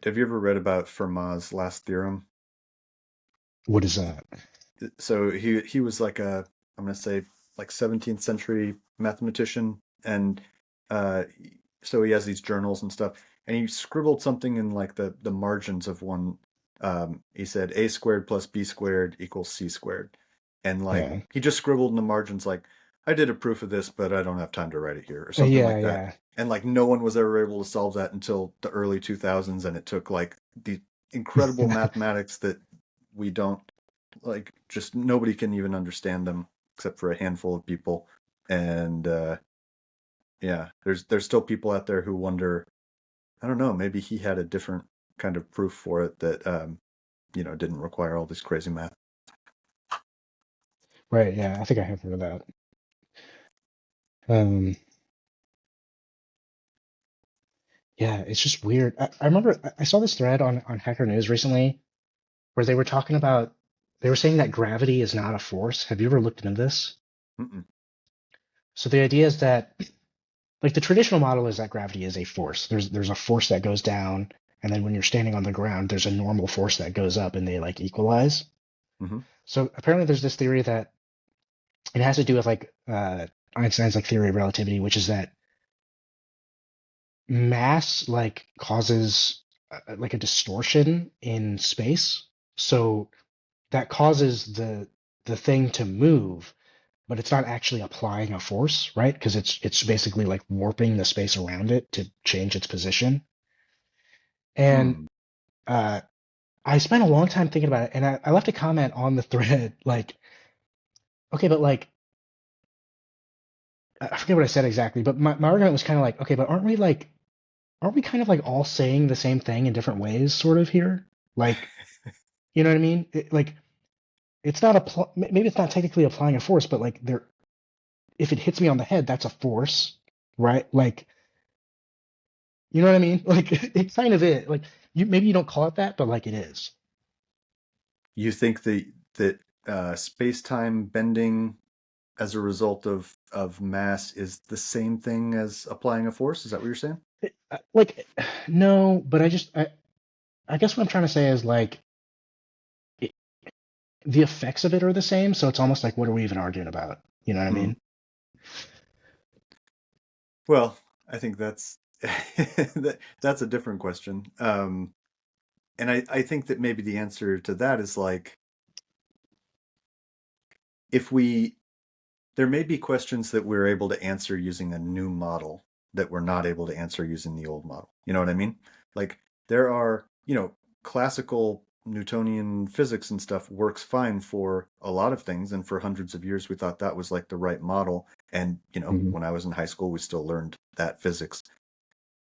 C: Have you ever read about Fermat's last theorem?
B: What is that?
C: So he was like a, I'm gonna say, like 17th century mathematician, and uh, so he has these journals and stuff, and he scribbled something in like the margins of one. He said a squared plus b squared equals c squared, and like
B: Yeah.
C: he just scribbled in the margins like, I did a proof of this, but I don't have time to write it here, or something
B: Yeah,
C: like that.
B: yeah.
C: And like no one was ever able to solve that until the early 2000s, and it took like the incredible mathematics that we don't, like, just nobody can even understand them except for a handful of people. And yeah, there's still people out there who wonder, I don't know, maybe he had a different kind of proof for it that didn't require all this crazy math.
B: Right, yeah. I think I have heard of that. Um, yeah, it's just weird. I remember I saw this thread on Hacker News recently where they were talking about they were saying that gravity is not a force. Have you ever looked into this?
C: Mm-mm.
B: So the idea is that like the traditional model is that gravity is a force. There's a force that goes down, and then when you're standing on the ground, there's a normal force that goes up, and they like equalize.
C: Mm-hmm.
B: So apparently, there's this theory that it has to do with like Einstein's like theory of relativity, which is that mass like causes like a distortion in space. So that causes the thing to move, but it's not actually applying a force, right? Because it's basically like warping the space around it to change its position. And
C: Hmm.
B: uh, I spent a long time thinking about it, and I left a comment on the thread like, okay, but like I forget what I said exactly, but my argument was kind of like, okay, but aren't we kind of like all saying the same thing in different ways, sort of here? Like, you know what I mean? Like, it's not maybe it's not technically applying a force, but like there, if it hits me on the head, that's a force, right? Like, you know what I mean? Like, it kind of is. Like, you maybe you don't call it that, but like it is.
C: You think that space-time bending as a result of mass is the same thing as applying a force? Is that what you're saying?
B: Like, no, but I guess what I'm trying to say is like it, the effects of it are the same, so it's almost like what are we even arguing about? You know what I
C: Hmm.
B: mean?
C: Well, I think that's that's a different question. And I think that maybe the answer to that is like, if we, there may be questions that we're able to answer using a new model that we're not able to answer using the old model. You know what I mean? Like there are, classical Newtonian physics and stuff works fine for a lot of things. And for hundreds of years, we thought that was like the right model. And,
B: Mhm.
C: when I was in high school, we still learned that physics.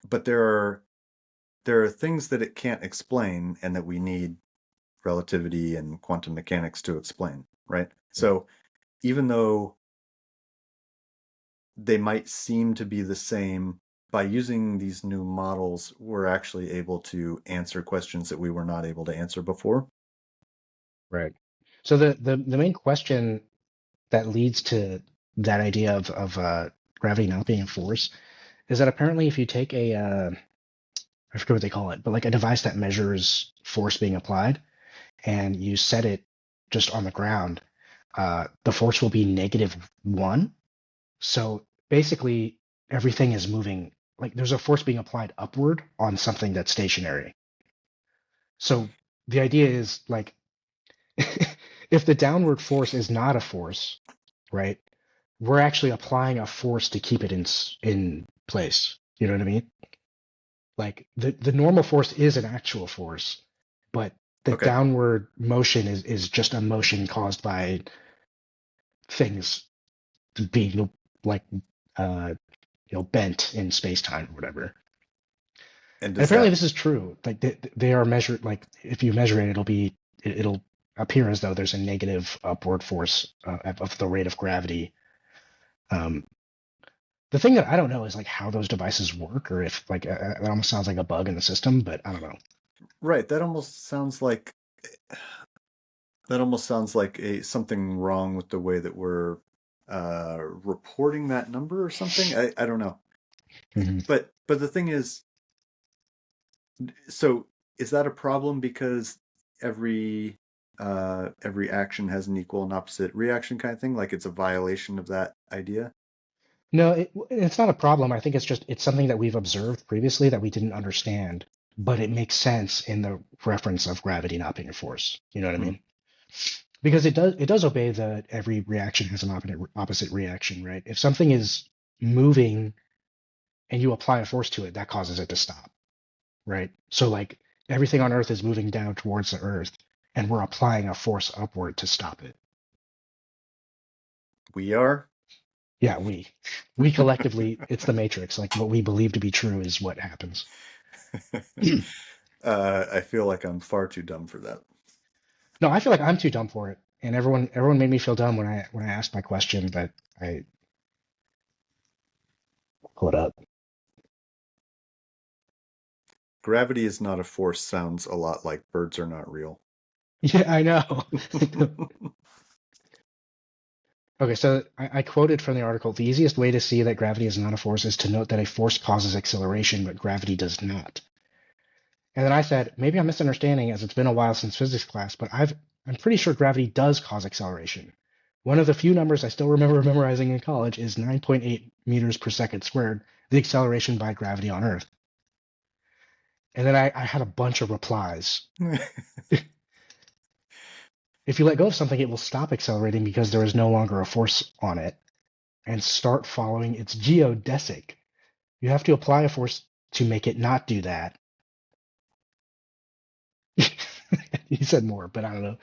C: But there are things that it can't explain and that we need relativity and quantum mechanics to explain, right?
B: Right.
C: So even though they might seem to be the same, by using these new models, we're actually able to answer questions that we were not able to answer before.
B: Right. So the main question that leads to that idea of gravity not being a force is that apparently if you take I forget what they call it, but like a device that measures force being applied and you set it just on the ground, the force will be -1. So basically everything is moving, like there's a force being applied upward on something that's stationary. So the idea is like if the downward force is not a force, right? We're actually applying a force to keep it in place. You know what I mean? Like the normal force is an actual force, but the
C: Okay.
B: downward motion is just a motion caused by things being like uh bent in space time or whatever.
C: And
B: And
C: does
B: apparently
C: that,
B: this is true. Like they are measured. Like if you measure it, it'll appear as though there's a negative upward force of the rate of gravity. Um, the thing that I don't know is like how those devices work, or if like that almost sounds like a bug in the system, but I don't know.
C: right, that almost sounds like a something wrong with the way that we're reporting that number or something. I don't know.
B: Hmm.
C: But the thing is, so is that a problem because every action has an equal and opposite reaction kind of thing? Like it's a violation of that idea?
B: No, it's not a problem. I think it's something that we've observed previously that we didn't understand, but it makes sense in the reference of gravity not being a force. You know what I
C: Hmm.
B: mean? Because it does obey the every reaction has an opposite reaction, right? If something is moving and you apply a force to it, that causes it to stop, right? So like everything on Earth is moving down towards the Earth, and we're applying a force upward to stop it.
C: We are.
B: Yeah, we collectively, it's the matrix. Like what we believe to be true is what happens.
C: I feel like I'm far too dumb for that.
B: No, I feel like I'm too dumb for it, and everyone made me feel dumb when I asked my question, but I pull it up.
C: Gravity is not a force sounds a lot like birds are not real.
B: Yeah, I know. Okay, so I quoted from the article, the easiest way to see that gravity is not a force is to note that a force causes acceleration, but gravity does not. And then I said, maybe I'm misunderstanding as it's been a while since physics class, but I'm pretty sure gravity does cause acceleration. One of the few numbers I still remember memorizing in college is 9.8 meters per second squared, the acceleration by gravity on Earth. And then I had a bunch of replies. If you let go of something, it will stop accelerating because there is no longer a force on it and start following its geodesic. You have to apply a force to make it not do that. He said more, but I don't know.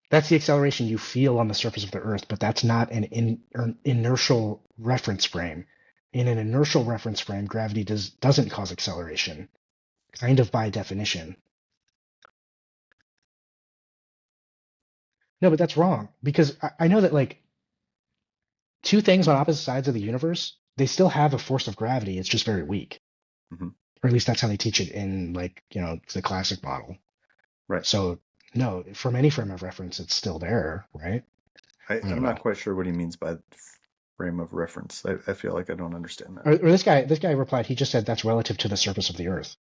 B: That's the acceleration you feel on the surface of the Earth, but that's not an inertial reference frame. In an inertial reference frame, gravity doesn't cause acceleration, kind of by definition. No, but that's wrong because I know that like two things on opposite sides of the universe, they still have a force of gravity. It's just very weak,
C: Mhm.
B: or at least that's how they teach it in like the classic model.
C: Right.
B: So no, from any frame of reference, it's still there, right? I
C: I'm
B: don't
C: not
B: know.
C: quite sure what he means by frame of reference. I feel like I don't understand that.
B: Or this guy replied. He just said that's relative to the surface of the Earth.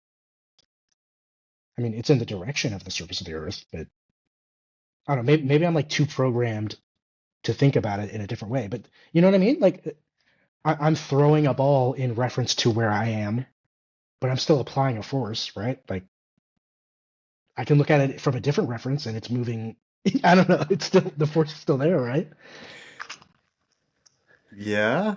B: I mean, it's in the direction of the surface of the Earth, but I don't know. Maybe I'm like too programmed to think about it in a different way. But you know what I mean? Like I'm throwing a ball in reference to where I am, but I'm still applying a force, right? Like I can look at it from a different reference and it's moving I don't know. It's still the force is still there, right?
C: Yeah,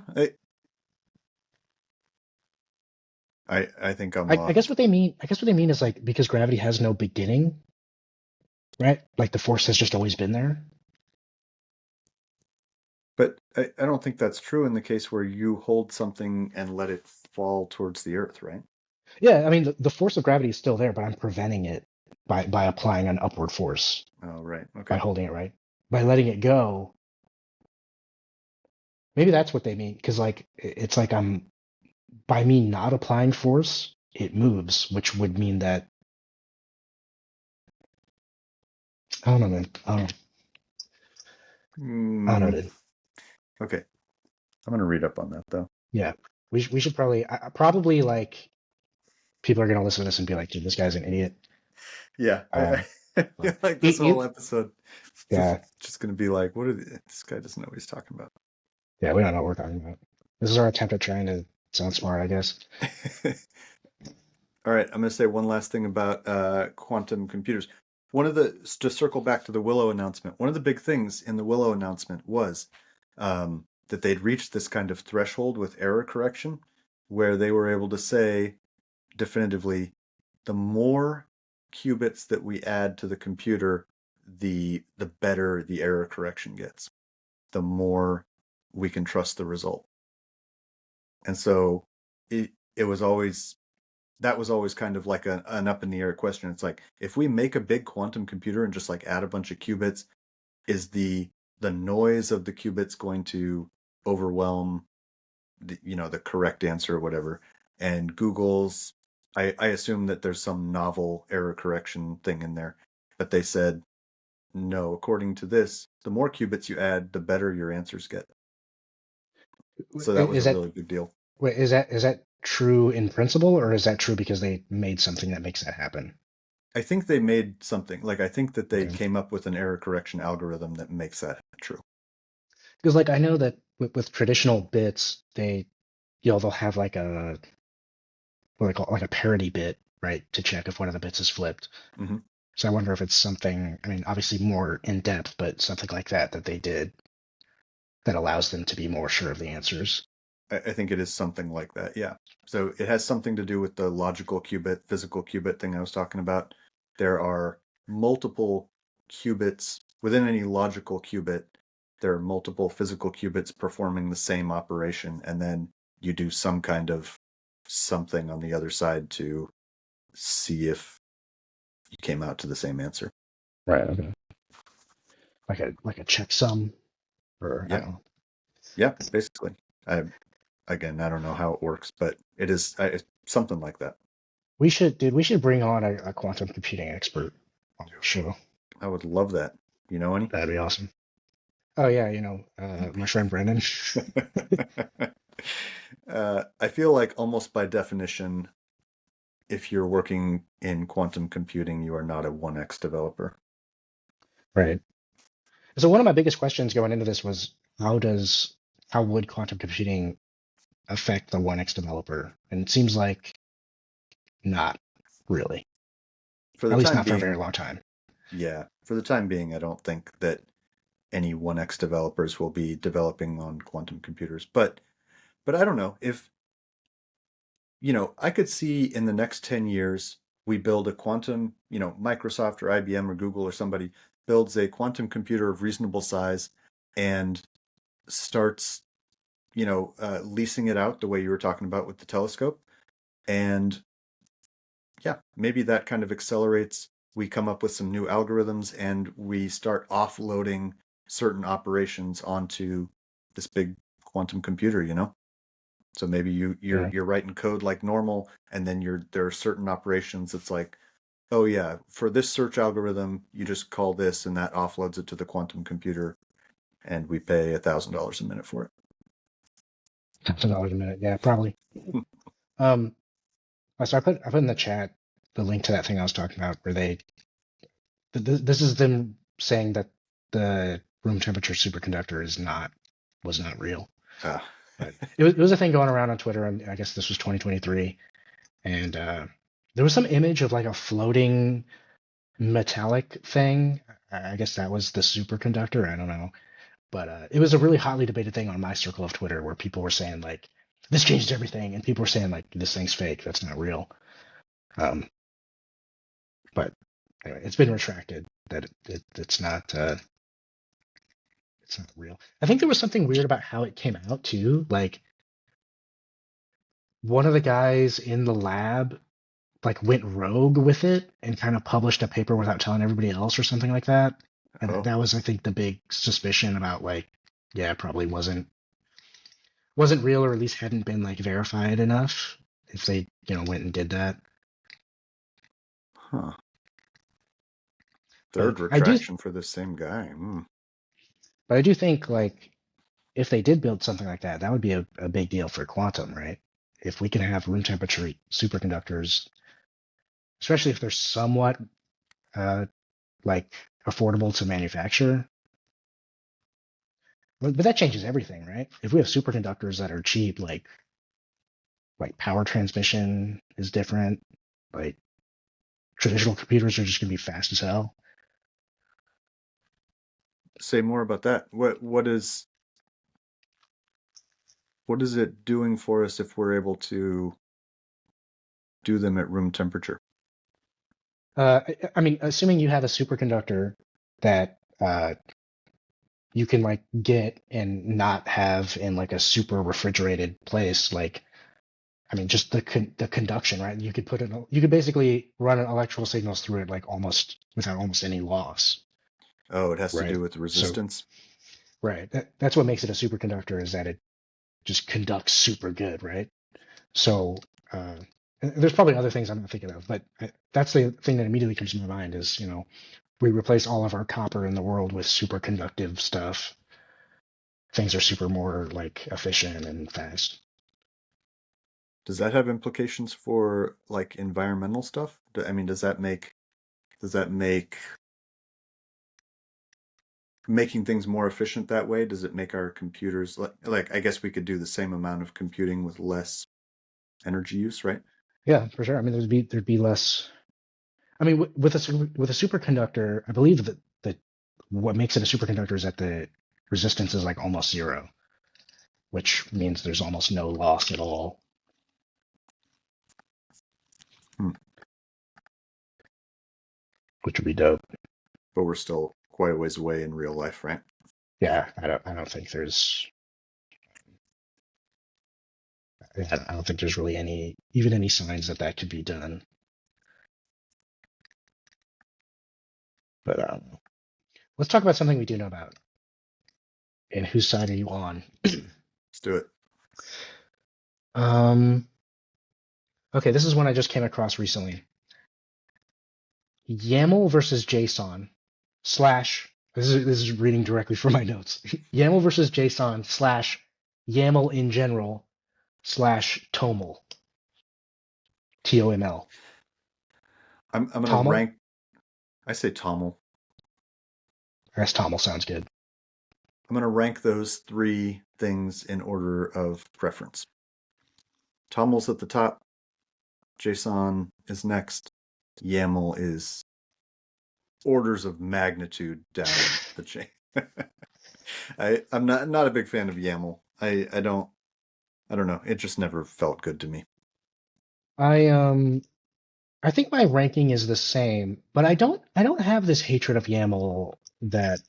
C: I think I'm
B: I guess
C: lost.
B: what they mean. I guess what they mean is like because gravity has no beginning, right? Like the force has just always been there.
C: But I don't think that's true in the case where you hold something and let it fall towards the earth, right?
B: Yeah, I mean the force of gravity is still there, but I'm preventing it by applying an upward force
C: Oh, right.
B: by
C: Okay.
B: holding it right. By letting it go, maybe that's what they mean. Because like it's like I'm by me not applying force, it moves, which would mean that I don't know, man. I don't know,
C: Hmm.
B: dude.
C: Okay. I'm gonna read up on that though.
B: Yeah, we should probably probably like people are gonna listen to this and be like, dude, this guy's an idiot.
C: Yeah,
B: Um,
C: I feel
B: but
C: like this whole
B: it
C: episode is
B: yeah,
C: just gonna be like, this guy doesn't know what he's talking about.
B: yeah, we don't know what we're talking about. This is our attempt at trying to sound smart, I guess.
C: All right, I'm going to say one last thing about quantum computers. One of the, to circle back to the Willow announcement, one of the big things in the Willow announcement was that they'd reached this kind of threshold with error correction where they were able to say definitively the more qubits that we add to the computer, the better the error correction gets, the more we can trust the result. And so it was always that was always kind of like an up in the air question. It's like if we make a big quantum computer and just like add a bunch of qubits, is the noise of the qubits going to overwhelm the correct answer or whatever? And Google's I assume that there's some novel error correction thing in there, but they said no, according to this, the more qubits you add, the better your answers get. So that was
B: Is
C: a
B: that
C: really big deal.
B: wait, is that true in principle, or is that true because they made something that makes that happen?
C: I think they made something like I think that they
B: Okay.
C: came up with an error correction algorithm that makes that true.
B: Because like I know that with traditional bits, they'll have like a what they call like a parity bit, right, to check if one of the bits is flipped.
C: Hmm.
B: So I wonder if it's something, I mean, obviously more in depth, but something like that they did that allows them to be more sure of the answers.
C: I think it is something like that. Yeah. So it has something to do with the logical qubit, physical qubit thing I was talking about. There are multiple qubits within any logical qubit. There are multiple physical qubits performing the same operation, and then you do some kind of something on the other side to see if you came out to the same answer.
B: Right. Okay. Like a checksum, or I
C: Yeah.
B: don't know.
C: Yeah. Basically, I again, I don't know how it works, but it is it's something like that.
B: We should bring on a quantum computing expert on the show.
C: I would love that. You know any?
B: That'd be awesome. Oh yeah, my friend Brendan.
C: I feel like almost by definition, if you're working in quantum computing, you are not a 1x developer.
B: Right. So one of my biggest questions going into this was how would quantum computing affect the 1x developer? And it seems like not really,
C: For the
B: at least
C: time
B: not for a very
C: being,
B: long time.
C: yeah. For the time being, I don't think that any 1x developers will be developing on quantum computers. But I don't know if I could see in the next 10 years we build a quantum, Microsoft or IBM or Google or somebody builds a quantum computer of reasonable size and starts leasing it out the way you were talking about with the telescope. And yeah, maybe that kind of accelerates. We come up with some new algorithms and we start offloading certain operations onto this big quantum computer. So maybe you're
B: Yeah.
C: you're writing code like normal, and then there are certain operations that's like, oh yeah, for this search algorithm, you just call this and that offloads it to the quantum computer, and we pay $1,000 a minute for
B: $1,000 a minute. Yeah, probably.
C: it.
B: Um, so I put in the chat the link to that thing I was talking about where this is them saying that the room temperature superconductor was not real.
C: Ah.
B: But it was a thing going around on Twitter, and I guess this was 2023, and there was some image of like a floating metallic thing. I guess that was the superconductor. I don't know. But it was a really hotly debated thing on my circle of Twitter where people were saying like, this changed everything. And people were saying like, this thing's fake. That's not real. Um, but anyway, it's been retracted that it's not real. I think there was something weird about how it came out too. Like one of the guys in the lab like went rogue with it and kind of published a paper without telling everybody else or something like that. And
C: Oh,
B: that was, I think, the big suspicion about like, yeah, it probably wasn't real or at least hadn't been like verified enough if they, went and did that.
C: huh.
B: But
C: Third
B: I do,
C: retraction for the same guy.
B: but I do think like if they did build something like that, that would be a big deal for quantum, right? If we can have room temperature superconductors, especially if they're somewhat uh, like affordable to manufacture. But that changes everything, right? If we have superconductors that are cheap, like power transmission is different. Like traditional computers are just gonna be fast as hell.
C: Say more about that. What is it doing for us if we're able to do them at room temperature?
B: I mean, assuming you have a superconductor that you can like get and not have in like a super refrigerated place, like I mean, just the conduction, right? You could basically run electrical signals through it like almost without almost any loss,
C: Oh, it has to
B: right?
C: do with
B: So
C: resistance.
B: right, that's what makes it a superconductor is that it just conducts super good, right? So uh, there's probably other things I'm not thinking of, but that's the thing that immediately comes to my mind is, we replace all of our copper in the world with superconductive stuff. Things are super more like efficient and fast.
C: Does that have implications for like environmental stuff? I mean, does that make making things more efficient that way? Does it make our computers like I guess we could do the same amount of computing with less energy use, right?
B: Yeah, for sure. I mean, there'd be less. I mean, with a superconductor, I believe that what makes it a superconductor is that the resistance is like almost zero, which means there's almost no loss at all,
C: Hmm.
B: which would be dope.
C: But we're still quite a ways away in real life, right?
B: Yeah, I don't think there's I don't think there's really any signs that that could be done. But let's talk about something we do know about. And whose side are you on?
C: Let's do it.
B: um, okay, this is one I just came across recently. YAML versus JSON slash. This is reading directly from my notes. YAML versus JSON slash YAML in general slash TOML. TOML.
C: I'm gonna
B: TOML?
C: rank. I say TOML.
B: I guess TOML sounds good.
C: I'm gonna rank those three things in order of preference. TOML's at the top. JSON is next. YAML is orders of magnitude down the chain. I'm not a big fan of YAML. I don't know. It just never felt good to me.
B: I um I think my ranking is the same, but I don't have this hatred of YAML that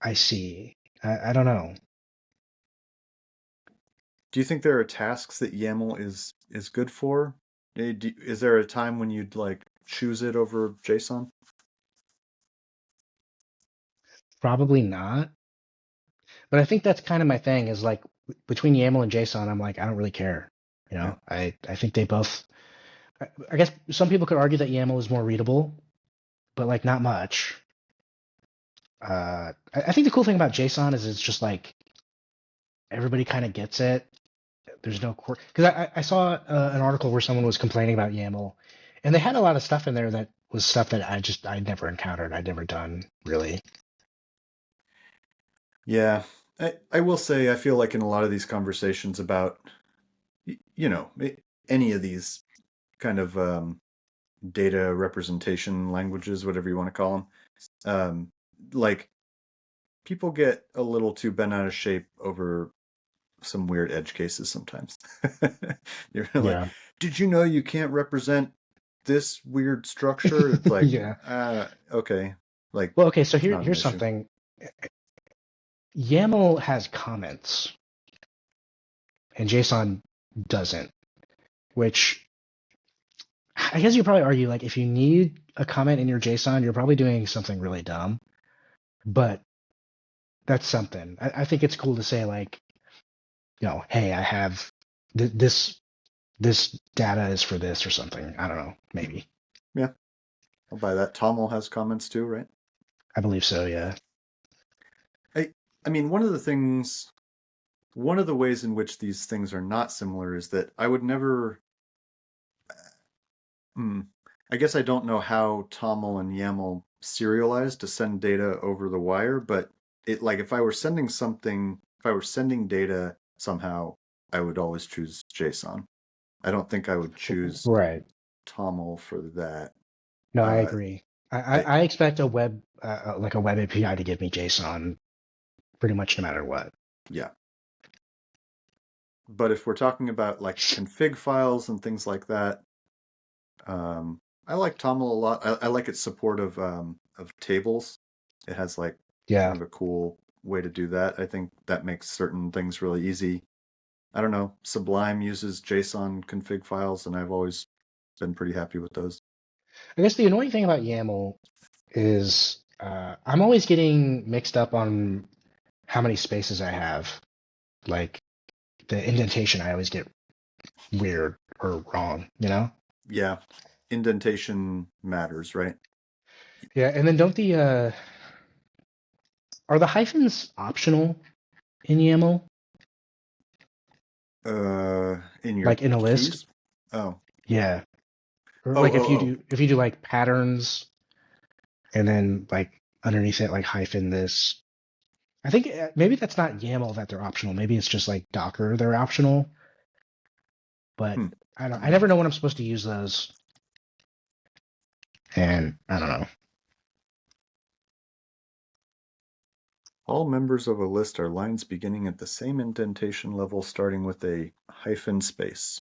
B: I see. I don't know.
C: Do you think there are tasks that YAML is good for? Is there a time when you'd like choose it over JSON?
B: Probably not. But I think that's kind of my thing is like between YAML and JSON, I'm like, I don't really care.
C: Yeah.
B: I think they both. I guess some people could argue that YAML is more readable, but like not much. I think the cool thing about JSON is it's just like everybody kind of gets it. There's no core because I saw an article where someone was complaining about YAML, and they had a lot of stuff in there that was stuff that I'd never encountered. I'd never done really.
C: Yeah. I will say I feel like in a lot of these conversations about you know any of these kind of data representation languages, whatever you want to call them, like people get a little too bent out of shape over some weird edge cases sometimes. You're like,
B: Yeah.
C: did you know you can't represent this weird structure? It's like,
B: Yeah.
C: okay, like
B: Well, okay, so
C: it's not an
B: here's
C: issue.
B: something. YAML has comments and JSON doesn't, which I guess you probably argue like if you need a comment in your JSON, you're probably doing something really dumb. But that's something. I think it's cool to say like, hey, I have this data is for this or something. I don't know, maybe.
C: Yeah, I'll buy that. TOML has comments too, right?
B: I believe so, yeah.
C: I I mean, one of the ways in which these things are not similar is that I would never. Hmm, I guess I don't know how TOML and YAML serialize to send data over the wire, but it like if I were sending something, if I were sending data somehow, I would always choose JSON. I don't think I would choose
B: Right.
C: TOML for that.
B: No, I
C: Uh,
B: agree. I,
C: I
B: I expect a web like a web API to give me JSON pretty much no matter what.
C: yeah, but if we're talking about like config files and things like that, I like TOML a lot. I like its support of tables. It has like
B: Yeah.
C: kind of a cool way to do that. I think that makes certain things really easy. I don't know. Sublime uses JSON config files, and I've always been pretty happy with those.
B: I guess the annoying thing about YAML is I'm always getting mixed up on how many spaces I have. Like the indentation, I always get weird or wrong?
C: Yeah, indentation matters, right?
B: Yeah, and then don't the are the hyphens optional in YAML?
C: In your
B: Like in a list?
C: keys? Oh,
B: Yeah. Or
C: oh,
B: like if
C: oh,
B: you
C: oh.
B: do like patterns and then like underneath it like hyphen this. I think maybe that's not YAML that they're optional. Maybe it's just like Docker they're optional. But
C: Hmm.
B: I never know when I'm supposed to use those, and I don't know.
C: All members of a list are lines beginning at the same indentation level, starting with a hyphen space.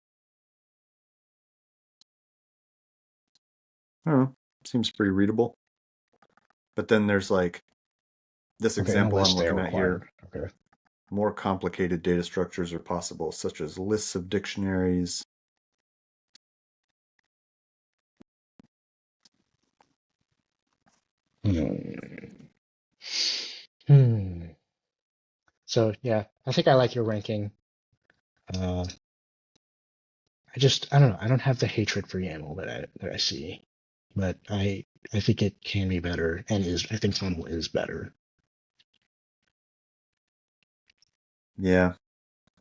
C: I don't know. Seems pretty readable. But then there's like this
B: Okay, in a
C: example I'm
B: list they are
C: looking at here.
B: required. Okay.
C: More complicated data structures are possible, such as lists of dictionaries.
B: Hmm. Hmm. So yeah, I think I like your ranking. Uh, I don't know. I don't have the hatred for YAML that I see, but I think it can be better and is I think TOML is better.
C: Yeah,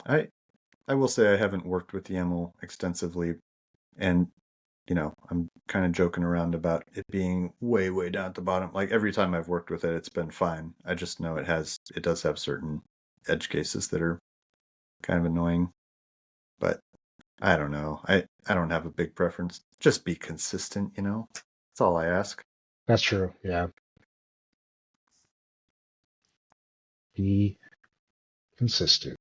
C: I I will say I haven't worked with YAML extensively, and I'm kind of joking around about it being way, way down at the bottom. Like every time I've worked with it, it's been fine. I just know it does have certain edge cases that are kind of annoying, but I don't know. I don't have a big preference. Just be consistent. That's all I ask.
B: That's true. Yeah. Be consistent.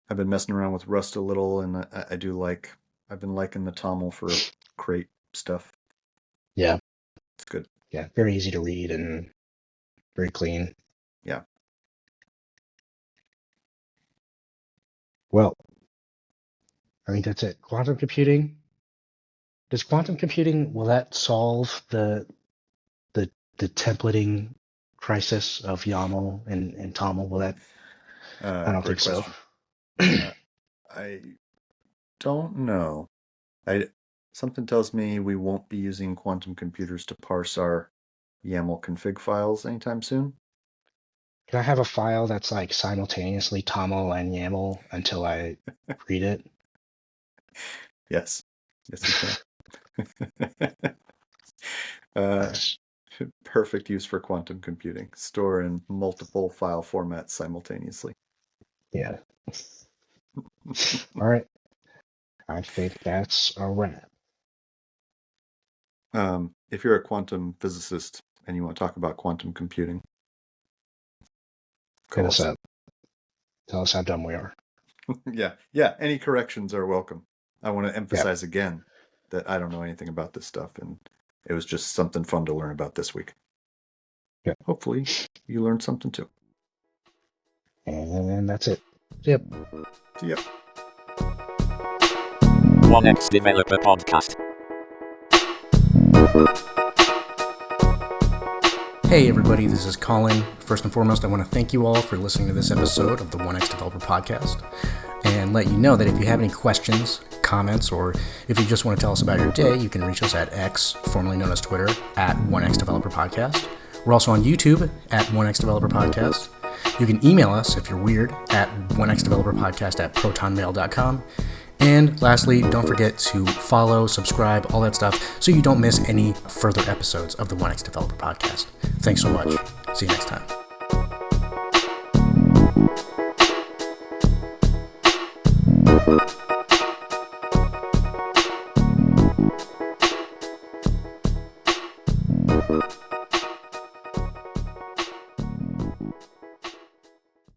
C: I've been messing around with Rust a little, and I do like. I've been liking the TOML for crate stuff.
B: Yeah.
C: It's good.
B: Yeah. Very easy to read and very clean.
C: Yeah.
B: Well, I think that's it. Quantum computing. Does quantum computing will that solve the templating crisis of YAML and TOML? Will that? I don't
C: Great
B: think so.
C: question. I don't know. I Something tells me we won't be using quantum computers to parse our YAML config files anytime soon.
B: Can I have a file that's like simultaneously TOML and YAML until I read it?
C: Yes, yes, you can. uh,
B: Nice.
C: Perfect use for quantum computing. Store in multiple file formats simultaneously.
B: Yeah. All right. I think that's a wrap.
C: If you're a quantum physicist and you want to talk about quantum computing,
B: Hit
C: call
B: us
C: us.
B: up. Tell us how dumb we are.
C: Yeah. Any corrections are welcome. I want to emphasize again that I don't know anything about this stuff, and it was just something fun to learn about this week.
B: Yeah.
C: Hopefully, you learned something too.
B: And that's it. Yep.
C: See ya.
A: 1x Developer Podcast.
D: Hey everybody, this is Collin. First and foremost, I want to thank you all for listening to this episode of the 1x Developer Podcast, and let you know that if you have any questions, comments, or if you just want to tell us about your day, you can reach us at X, formerly known as Twitter, at 1x Developer Podcast. We're also on YouTube at 1x Developer Podcast. You can email us if you're weird at 1xdeveloperpodcast at protonmail.com. And lastly, don't forget to follow, subscribe, all that stuff, so you don't miss any further episodes of the 1x Developer Podcast. Thanks so much. See you next time.